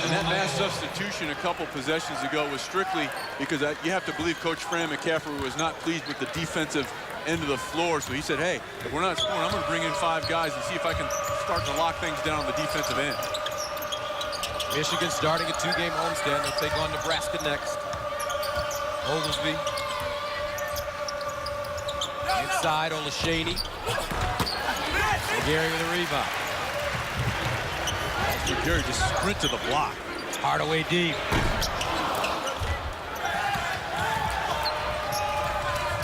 And that mass substitution a couple possessions ago was strictly because you have to believe Coach Fran McCaffery was not pleased with the defensive end of the floor. So he said, hey, if we're not scoring, I'm going to bring in 5 guys and see if I can start to lock things down on the defensive end. Michigan starting a 2-game homestand. They'll take on Nebraska next. Oglesby. Inside, Olashany. McGarry with a rebound. McGarry just sprint to the block. Hardaway deep.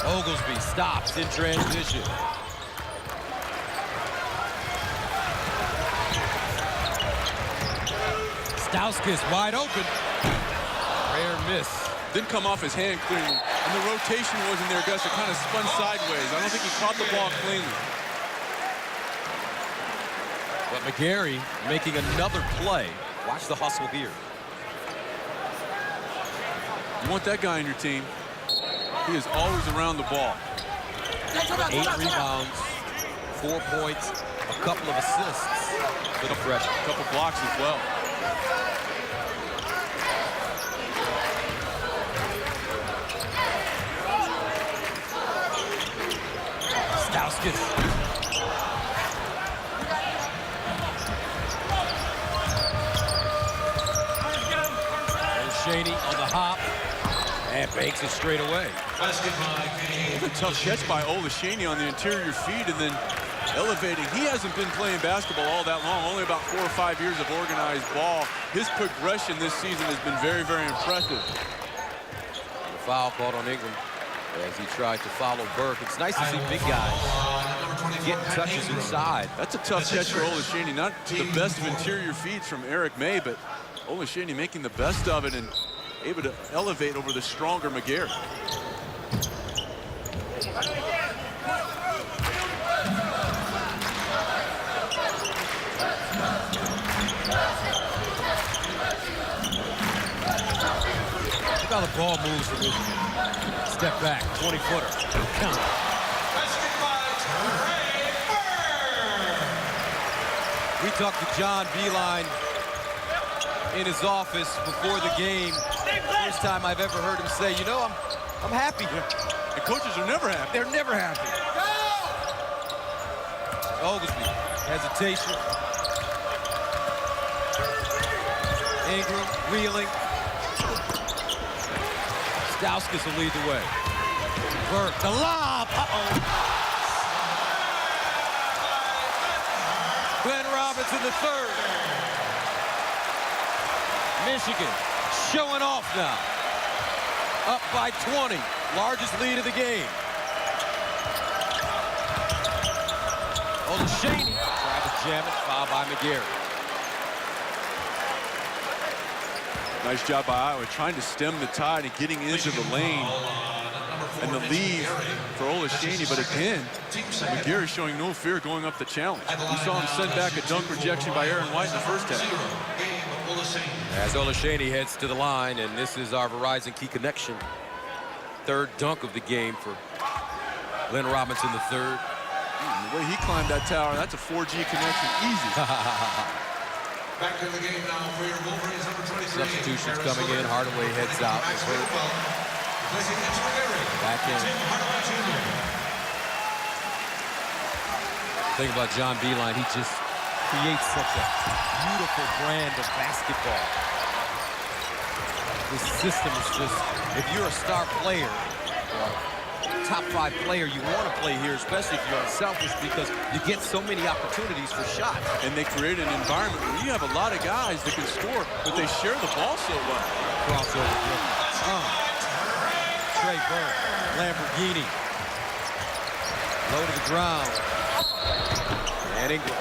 Oglesby stops in transition. Stauskas wide open. Rare miss. Didn't come off his hand cleanly. And the rotation wasn't there, Gus. It kind of spun sideways. I don't think he caught the ball cleanly. But McGarry making another play. Watch the hustle here. You want that guy on your team. He is always around the ball. 8 rebounds, 4 points, a couple of assists for the freshman. A couple blocks as well. Stauskas. Shaney on the hop and banks it straight away. A tough catch by Olashaney on the interior feed and then elevating. He hasn't been playing basketball all that long, only about 4 or 5 years of organized ball. His progression this season has been very, very impressive. The foul called on Ingram as he tried to follow Burke. It's nice to see big guys getting touches inside. That's a tough catch for Olashaney. Not the best of interior feeds from Eric May, but Olashaney making the best of it and able to elevate over the stronger McGarry. Look how the ball moves for Michigan. Step back, 20-footer. Count. We talked to John Beilein in his office before the game. First time I've ever heard him say, you know, I'm happy. And coaches are never happy. They're never happy. Oglesby, hesitation. Ingram, wheeling. Stauskas will lead the way. Burke, the lob. Glenn Robinson, the third. Michigan showing off now. Up by 20. Largest lead of the game. Olashaney tried to jam it. Foul by McGarry. Nice job by Iowa trying to stem the tide and getting into the lane. And the lead for Olashaney, but again, McGarry showing no fear going up the challenge. We saw him send back a dunk rejection by Aaron White in the first half. As Olashaney heads to the line, and this is our Verizon Key Connection. Third dunk of the game for Glenn Robinson the third. The way he climbed that tower, that's a 4G connection, easy. Back to the game now for your Wolverines, number 23. Substitutions coming in. Hardaway heads out. Back in. Think about John Beilein. He just creates such a beautiful brand of basketball. This system is just, if you're a star player, top 5 player, you want to play here, especially if you're unselfish, because you get so many opportunities for shots. And they create an environment where you have a lot of guys that can score, but they share the ball so well. Crossover. Trey Burke, Lamborghini. Low to the ground. And Ingram.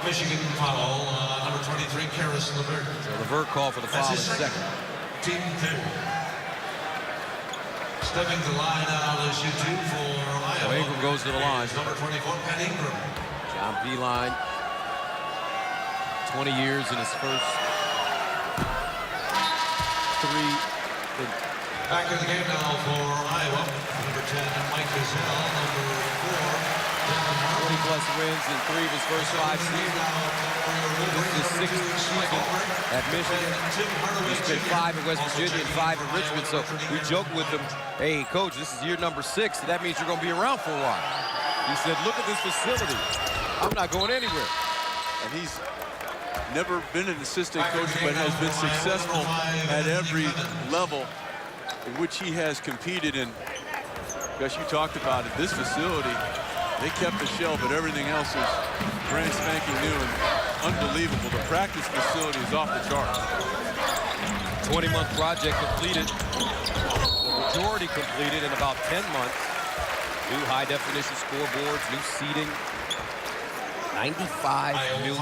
Michigan foul on number 23, Karis LeVert. So LeVert called for the foul in second. Team 2. Stepping the line out is U2 for Iowa. So Ingram goes to the line. Number 24, Pat Ingram. John Beilein, 20 years in his first 3. Back in the game now for Iowa. Number 10, Mike Gazelle. Number 4, 20-plus wins in 3 of his first 5 seasons. This is his 6th season at Michigan. He spent 5 at West Virginia and 5 at Richmond. So we joked with him, hey, coach, this is year number 6. So that means you're going to be around for a while. He said, look at this facility. I'm not going anywhere. And he's never been an assistant coach, but has been successful at every level in which he has competed. And Gus, you talked about it, this facility, they kept the shell, but everything else is brand spanking new and unbelievable. The practice facility is off the charts. 20-month project completed. The majority completed in about 10 months. New high-definition scoreboards, new seating. $95 million.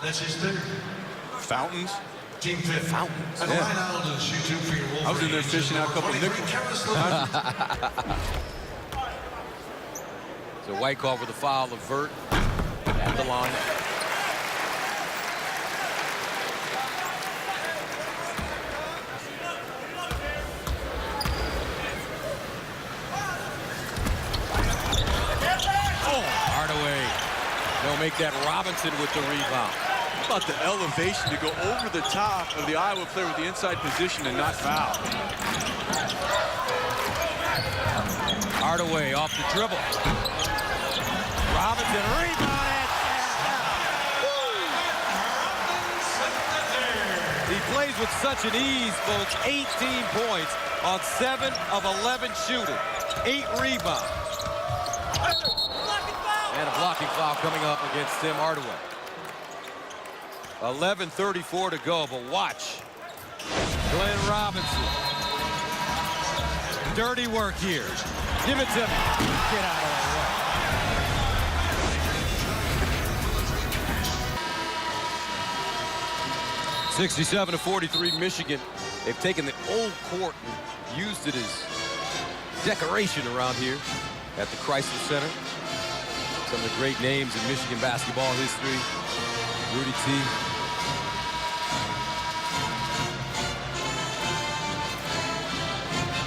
That's his third. Fountains. Team fifth. Fountains. And Yeah. Ryan Allen's shoot two for your Wolverines. I was in there fishing out a couple nickels. So Wyckoff with a foul, Levert at the line. Hardaway. They'll make that Robinson with the rebound. How about the elevation to go over the top of the Iowa player with the inside position and not foul? Hardaway off the dribble. Robinson rebounded. He plays with such an ease, folks. 18 points on 7 of 11 shooting. 8 rebounds. And a blocking foul coming up against Tim Hardaway. 11:34 to go, but watch. Glenn Robinson. Dirty work here. Give it to me. Get out of the way. 67-43 Michigan. They've taken the old court and used it as decoration around here at the Chrysler Center. Some of the great names in Michigan basketball history. Rudy T.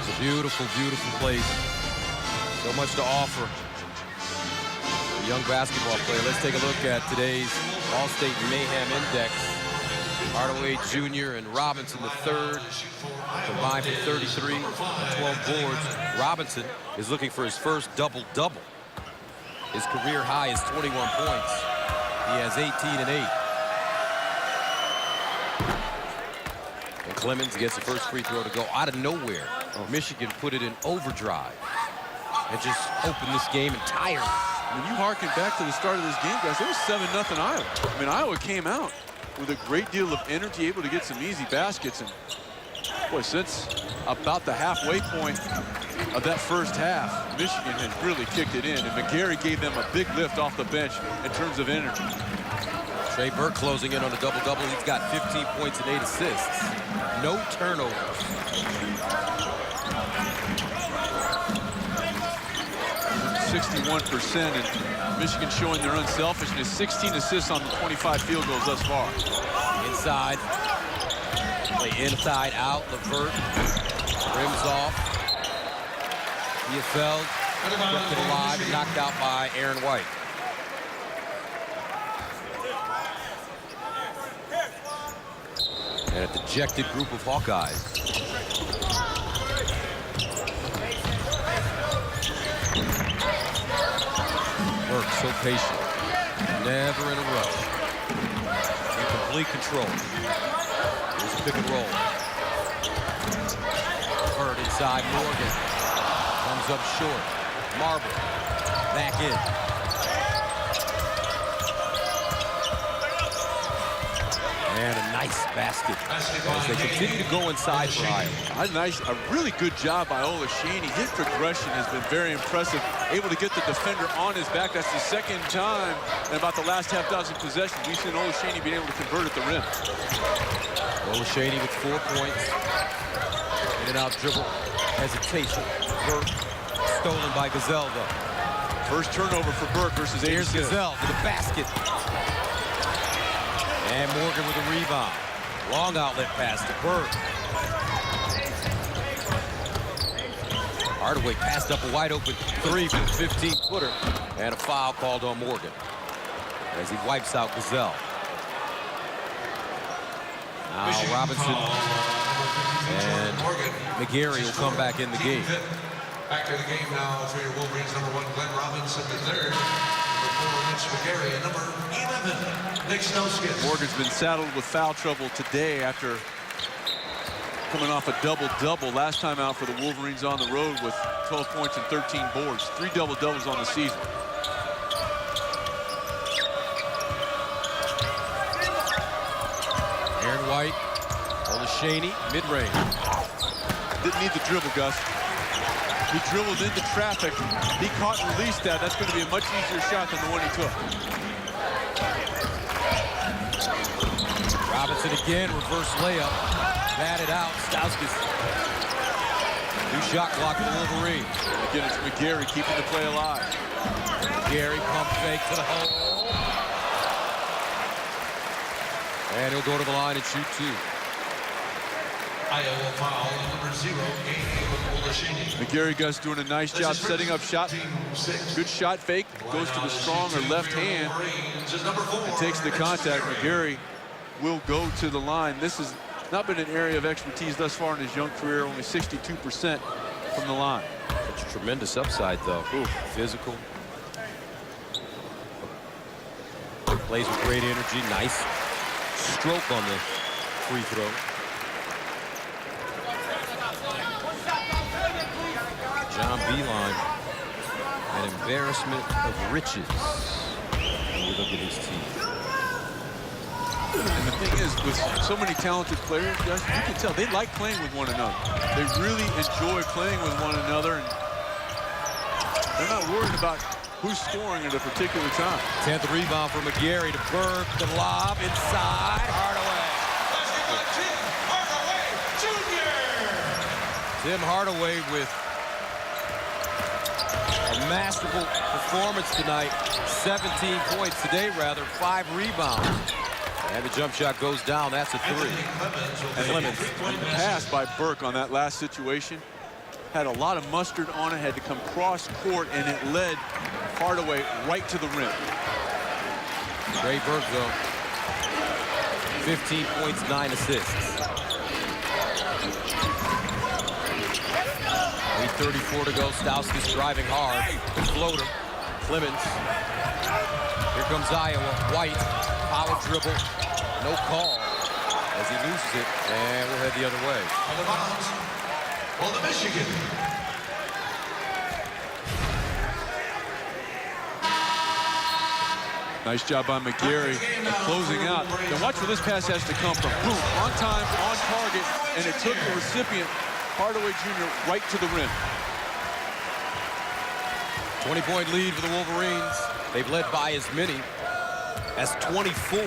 It's a beautiful, beautiful place. So much to offer. A young basketball player. Let's take a look at today's All-State Mayhem Index. Hardaway Jr. and Robinson III combined for 33 and 12 boards. Robinson is looking for his first double-double. His career high is 21 points. He has 18 and 8. And Clemens gets the first free throw to go out of nowhere. Michigan put it in overdrive and just opened this game and tired. When you harken back to the start of this game, guys, it was 7-0 Iowa. I mean, Iowa came out with a great deal of energy, able to get some easy baskets. And boy, since about the halfway point of that first half, Michigan has really kicked it in. And McGarry gave them a big lift off the bench in terms of energy. Trey Burke closing in on a double-double. He's got 15 points and 8 assists. No turnovers. 61%, and Michigan showing their unselfishness. 16 assists on the 25 field goals thus far. Inside. Play inside out. Levert. Rims off. Bielefeld kept it alive and knocked out by Aaron White. And a dejected group of Hawkeyes. Burke so patient, never in a rush. In complete control. Here's a pick and roll. Bird inside Morgan. Comes up short. Marble. Back in. And a nice basket as they continue to go inside for Iowa. A really good job by Ola Shaney. His progression has been very impressive. Able to get the defender on his back. That's the second time in about the last half dozen possessions we've seen Ola Shaney being able to convert at the rim. Ola Shaney with 4 points. In and out dribble. Hesitation. Burke stolen by Gazelle though. First turnover for Burke versus Here's Aiden Gazelle to the basket. And Morgan with a rebound. Long outlet pass to Burke. Hardaway passed up a wide open 3 from the 15-footer. And a foul called on Morgan as he wipes out Gazelle. Now Robinson and McGarry will come back in the game. Back to the game now for your Wolverines. Number 1, Glenn Robinson, the third. Number 4, Mitch McGarry. And number 11, Nick Snowskis. Morgan's been saddled with foul trouble today after coming off a double-double last time out for the Wolverines on the road with 12 points and 13 boards. 3 double-doubles on the season. Aaron right. Olashaney, mid-range. Didn't need the dribble, Gus. He dribbled into traffic. He caught and released that. That's going to be a much easier shot than the one he took. Robinson again, reverse layup. Batted out. Stauskas. New shot clock for the Wolverines. Again, it's McGarry keeping the play alive. Gary pump fake to the hole. And he'll go to the line and shoot two. Iowa foul on number 0, Olashaney. McGarry, Gus, doing a nice job setting up shot. Good shot fake. Goes to the strong or left hand. And takes the contact. McGarry will go to the line. This has not been an area of expertise thus far in his young career. Only 62% from the line. It's a tremendous upside, though. Ooh, physical. Plays with great energy. Nice stroke on the free throw. John Beilein, an embarrassment of riches when you look at his team. And the thing is, with so many talented players, Gus, you can tell they like playing with one another. They really enjoy playing with one another, and they're not worried about who's scoring at a particular time. 10th rebound for McGarry to Burke, the lob inside, Hardaway. Tim Hardaway with a masterful performance tonight. 17 points today, rather, 5 rebounds. And the jump shot goes down. That's a 3. And Clemens, the pass by Burke on that last situation had a lot of mustard on it, had to come cross court, and it led Hardaway right to the rim. Trey Burke, though, 15 points, 9 assists. 8:34 to go. Stauskas driving hard. The floater. Clemens. Here comes Iowa. White. Power dribble. No call as he loses it. And we'll head the other way. On the bounce. On the Michigan. Nice job by McGarry closing out. Now watch where this pass has to come from. Boom, on time, on target, and it took the recipient, Hardaway Jr., right to the rim. 20-point lead for the Wolverines. They've led by as many as 24.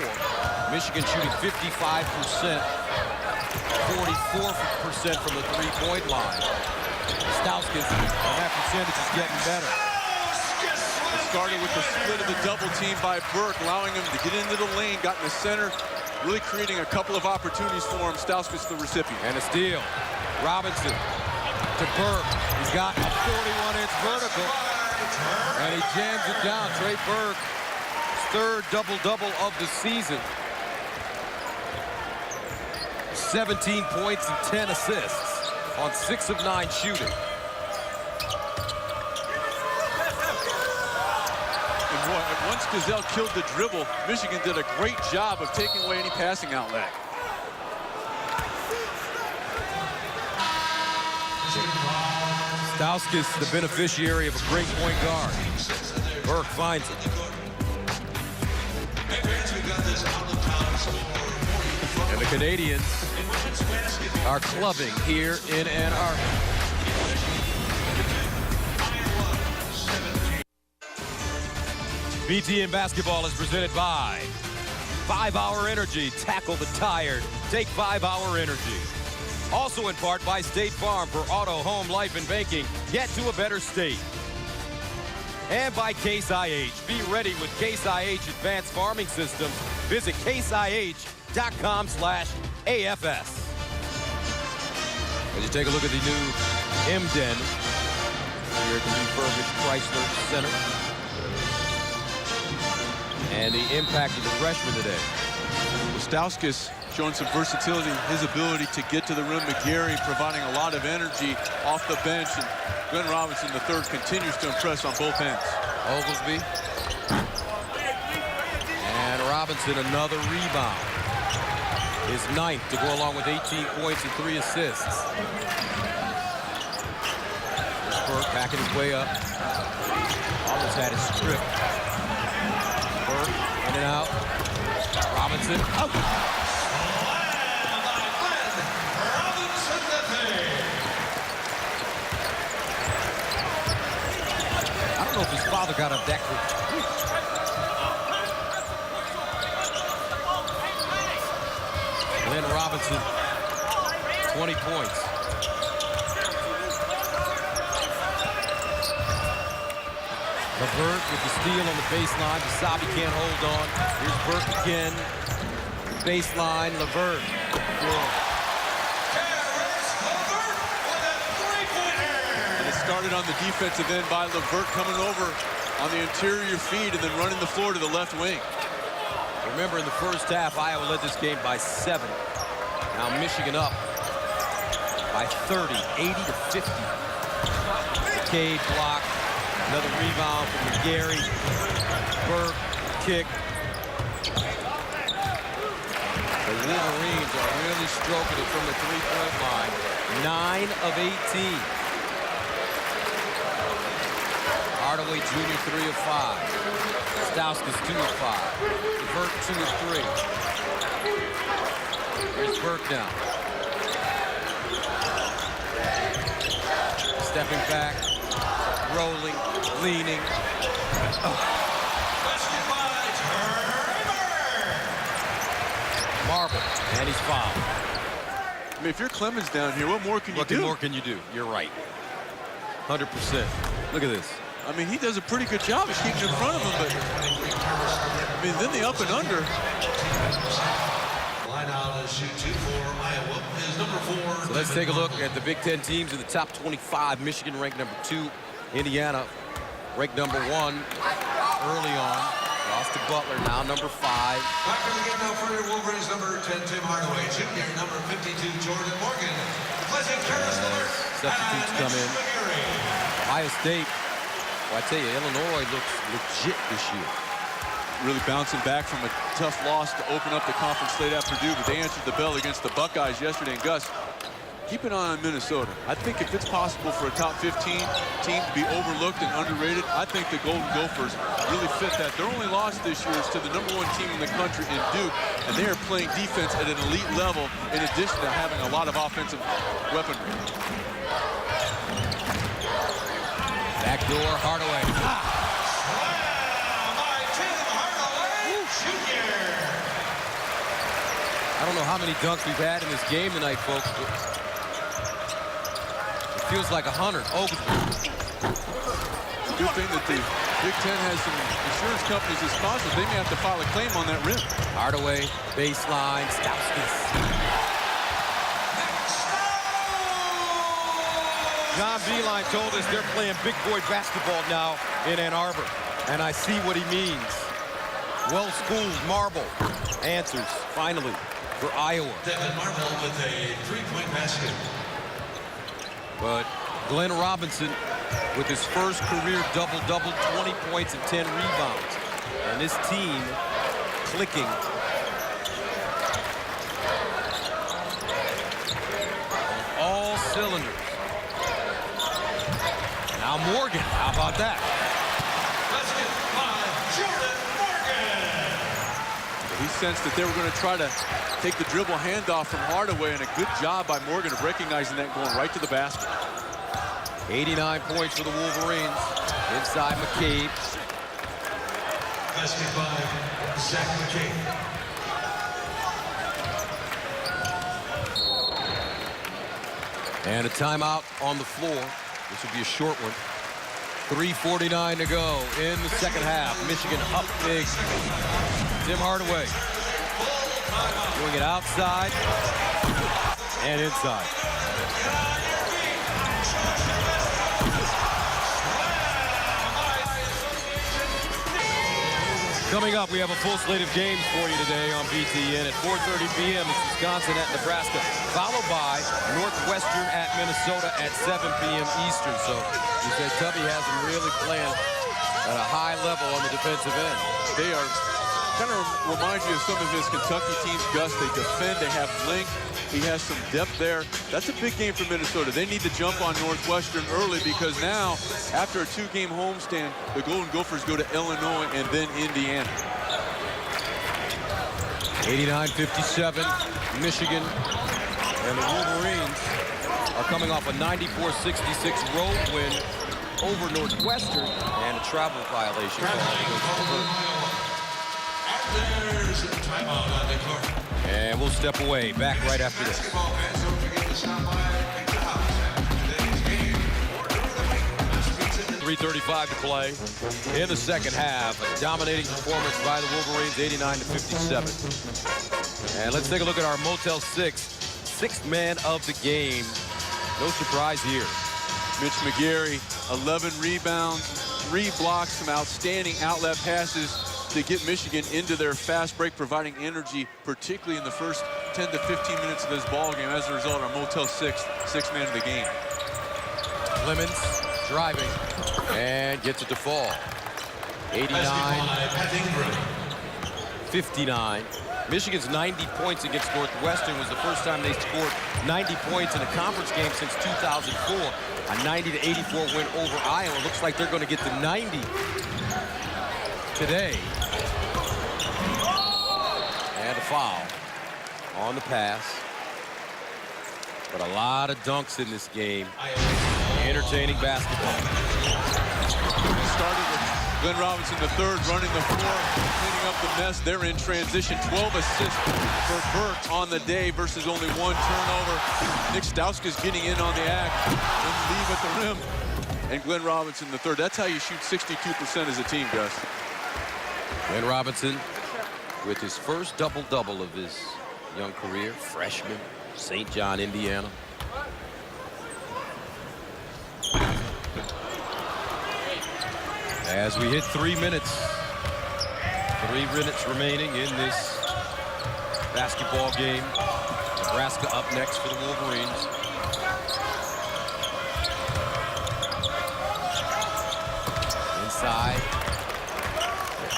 Michigan shooting 55%, 44% from the three-point line. Stauskas, and that percentage is getting better. It started with the split of the double team by Burke, allowing him to get into the lane, got in the center, really creating a couple of opportunities for him. Stauskas, the recipient. And a steal. Robinson to Burke. He's got a 41-inch vertical. And he jams it down. Trey Burke, third double-double of the season. 17 points and 10 assists on 6 of 9 shooting. And once Gazelle killed the dribble, Michigan did a great job of taking away any passing outlet. Stauskas, the beneficiary of a great point guard. Burke finds it. And the Canadians are clubbing here in Ann Arbor. BTN Basketball is presented by 5-Hour Energy. Tackle the tired. Take 5-Hour Energy. Also in part by State Farm for auto, home, life, and banking. Get to a better state. And by Case IH. Be ready with Case IH Advanced Farming Systems. Visit caseih.com/AFS. As you take a look at the new M-Den here at the refurbished Chrysler Center. And the impact of the freshman today. Stauskas showing some versatility, his ability to get to the rim. McGarry providing a lot of energy off the bench. And Glenn Robinson III continues to impress on both ends. Oglesby. And Robinson, another rebound. His 9th to go along with 18 points and 3 assists. Burke backing his way up. Almost had his strip. Burke in and out. Robinson out. Forgot of Decker. Glenn Robinson, 20 points. LeVert with the steal on the baseline. Wasabi can't hold on. Here's Burke again. Baseline, LeVert. And it started on the defensive end by LeVert coming over on the interior feed and then running the floor to the left wing. Remember, in the first half, Iowa led this game by 7. Now Michigan up by 30, 80-50. McCabe block. Another rebound from McGarry. Burke, kick. The Wolverines are really stroking it from the three-point line. 9 of 18. Hardaway Jr. 3 of 5. Stauskas 2 of 5. Burke 2 of 3. Here's Burke now. Stepping back, rolling, leaning. Marble, and he's fouled. I mean, if you're Clemens down here, what more can you do? What more can you do? You're right. 100%. Look at this. I mean, he does a pretty good job of keeping in front of him, but I mean, then the up and under. Line out to shoot 2 for Iowa is number 4. So let's take a look at the Big Ten teams in the top 25. Michigan ranked number 2. Indiana ranked number 1 early on. Lost to Butler, now number 5. Back in the game now for your Wolverines, number 10, Tim Hardaway Jr., number 52, Jordan Morgan. Replacing Karis LeVert. Substitutes come in. Ohio State, well, I tell you, Illinois looks legit this year. Really bouncing back from a tough loss to open up the conference slate at Purdue, but they answered the bell against the Buckeyes yesterday. And Gus, keep an eye on Minnesota. I think if it's possible for a top 15 team to be overlooked and underrated, I think the Golden Gophers really fit that. Their only loss this year is to the number 1 team in the country in Duke, and they are playing defense at an elite level in addition to having a lot of offensive weaponry. Backdoor, Hardaway. I don't know how many dunks we've had in this game tonight, folks, but it feels like 100. Oglesby. Good thing that the Big Ten has some insurance companies as sponsors. They may have to file a claim on that rim. Hardaway, baseline, Stauskas. John Beilein told us they're playing big boy basketball now in Ann Arbor, and I see what he means. Well-schooled Marble answers, finally, for Iowa. Devin Marble with a 3-point basket. But Glenn Robinson with his first career double-double, 20 points and 10 rebounds. And this team clicking. On all cylinders. Now Morgan, how about that? Basket by Jordan Morgan. He sensed that they were going to try to take the dribble handoff from Hardaway, and a good job by Morgan of recognizing that and going right to the basket. 89 points for the Wolverines. Inside McCabe. Basket by Zach McCabe. And a timeout on the floor. This will be a short one. 3:49 to go in the second half. Michigan up big. Tim Hardaway doing it outside and inside. Coming up, we have a full slate of games for you today on BTN. At 4:30 p.m., it's Wisconsin at Nebraska, followed by Northwestern at Minnesota at 7 p.m. Eastern. So you say Tubby has them really playing at a high level on the defensive end. They are kind of remind you of some of his Kentucky teams, Gus. They defend, they have length. He has some depth there. That's a big game for Minnesota. They need to jump on Northwestern early because now, after a 2-game homestand, the Golden Gophers go to Illinois and then Indiana. 89-57, Michigan, and the Wolverines are coming off a 94-66 road win over Northwestern, and a travel violation call. And there's a timeout on the court. And we'll step away. Back right after this. Basketball fans, don't forget to stop by Pizza House after today's game. Order of the week, best pizza in the 3:35 to play in the second half. A dominating performance by the Wolverines, 89-57. And let's take a look at our Motel 6, sixth man of the game. No surprise here. Mitch McGary, 11 rebounds, 3 blocks, some outstanding outlet passes to get Michigan into their fast break, providing energy, particularly in the first 10 to 15 minutes of this ball game. As a result, our Motel 6, sixth man of the game. Clemens driving and gets it to fall. 89-59. Michigan's 90 points against Northwestern was the first time they scored 90 points in a conference game since 2004. A 90-84 win over Iowa. Looks like they're going to get to 90 today. And a foul on the pass. But a lot of dunks in this game. Entertaining basketball. Started with Glenn Robinson III running the floor, cleaning up the mess. They're in transition. 12 assists for Burke on the day versus only 1 turnover. Nick Stauskas getting in on the act. Didn't leave at the rim. And Glenn Robinson III. That's how you shoot 62% as a team, Gus. Glenn Robinson with his first double-double of his young career. Freshman, St. John, Indiana. As we hit 3 minutes. 3 minutes remaining in this basketball game. Nebraska up next for the Wolverines. Inside.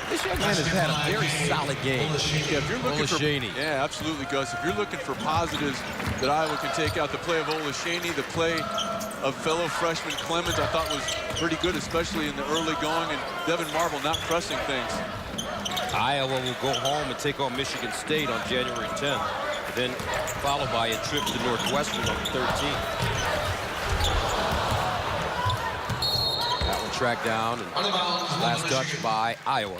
This young man has had a very solid game. Yeah, if you're looking for, yeah, absolutely, Gus. If you're looking for positives that Iowa can take out, the play of Olashany, the play of fellow freshman Clemens, I thought was pretty good, especially in the early going, and Devin Marble not pressing things. Iowa will go home and take on Michigan State on January 10th, then followed by a trip to Northwestern on the 13th. That one tracked down and last touch by Iowa.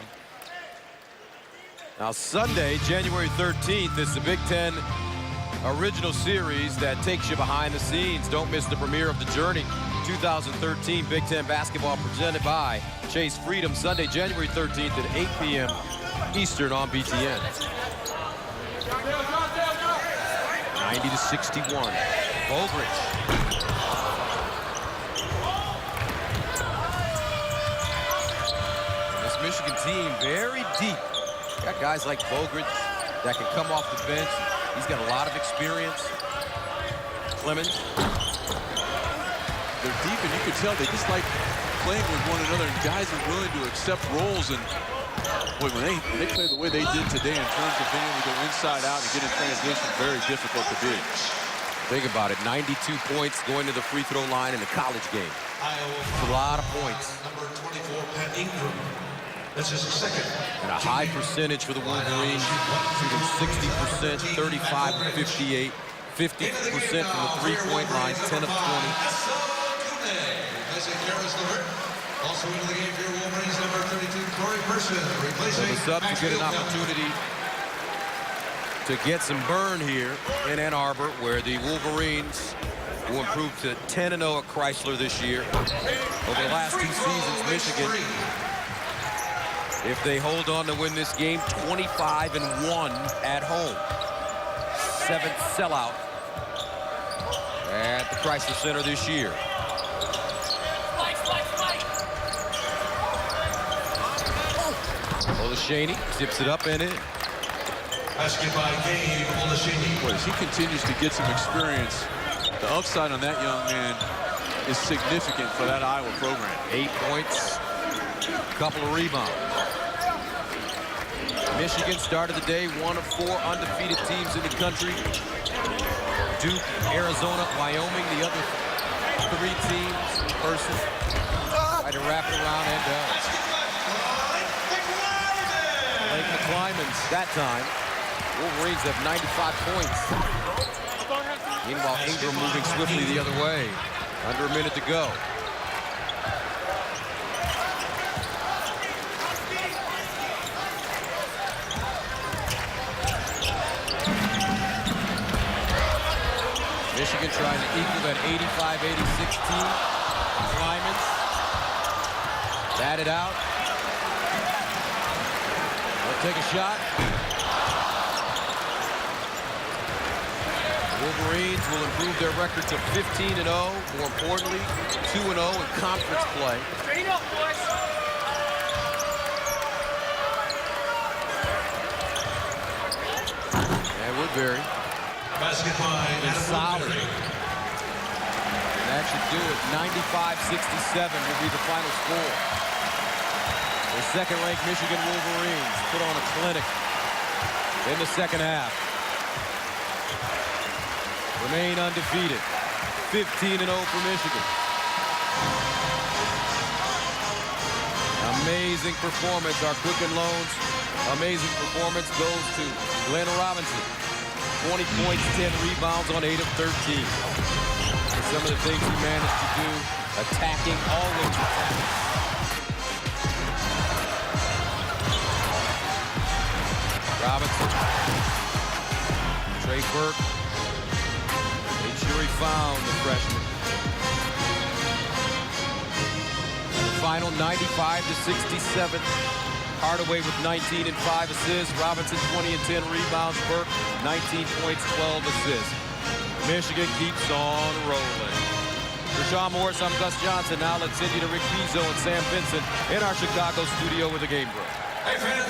Now Sunday, January 13th, is the Big Ten original series that takes you behind the scenes. Don't miss the premiere of The Journey 2013 Big Ten basketball presented by Chase Freedom. Sunday, January 13th at 8 p.m. Eastern on BTN. 90-61. Bogridge. This Michigan team very deep. Got guys like Bogridge that can come off the bench. He's got a lot of experience. Clemens. They're deep, and you can tell they just like playing with one another, and guys are willing to accept roles. And boy, when they play the way they did today in terms of being able to go inside out and get in transition, very difficult to do. Think about it, 92 points going to the free throw line in a college game. It's a lot of points. Number 24, Pat Ingram. This is the second. And a high percentage for the Wolverines, shooting 60%, 35-58, 50% from the three-point line, 10 of 20. Also into the game for Wolverines, number 32, Corey Person, replacing the subs to get an opportunity to get some burn here in Ann Arbor, where the Wolverines will improve to 10-0 at Chrysler this year. Over the last 2 seasons, Michigan, if they hold on to win this game, 25-1 at home. 7th sellout at the Chrysler Center this year. Olashany zips it up and in. Basket by Gabe Olashany. Boy, as he continues to get some experience, the upside on that young man is significant for that Iowa program. 8 points, a couple of rebounds. Michigan started the day 1 of 4 undefeated teams in the country. Duke, Arizona, Wyoming, the other 3 teams. Person try to wrap it around and down. Blake McClymans that time. Wolverines have 95 points. Meanwhile, Ingram moving swiftly the other way. Under a minute to go. Michigan trying to equal that 85-86 team. Lyman's batted out. They'll take a shot. Wolverines will improve their record to 15-0. More importantly, 2-0 in conference play. And Woodbury Basket by Adam solid. Woodbury. That should do it. 95-67 will be the final score. The second-ranked Michigan Wolverines put on a clinic in the second half. Remain undefeated. 15-0 for Michigan. Amazing performance. Our Quicken Loans amazing performance goes to Glenn Robinson. 20 points, 10 rebounds on 8 of 13. And some of the things he managed to do, attacking, always attacking. Robinson. Trey Burke. Made sure he found the freshman. And the final 95-67. Hardaway with 19 and 5 assists. Robinson 20 and 10 rebounds. Burke 19 points, 12 assists. Michigan keeps on rolling. For Sean Morris, I'm Gus Johnson. Now let's send you to Rick Pizzo and Sam Vincent in our Chicago studio with the Game Break. Hey, fans,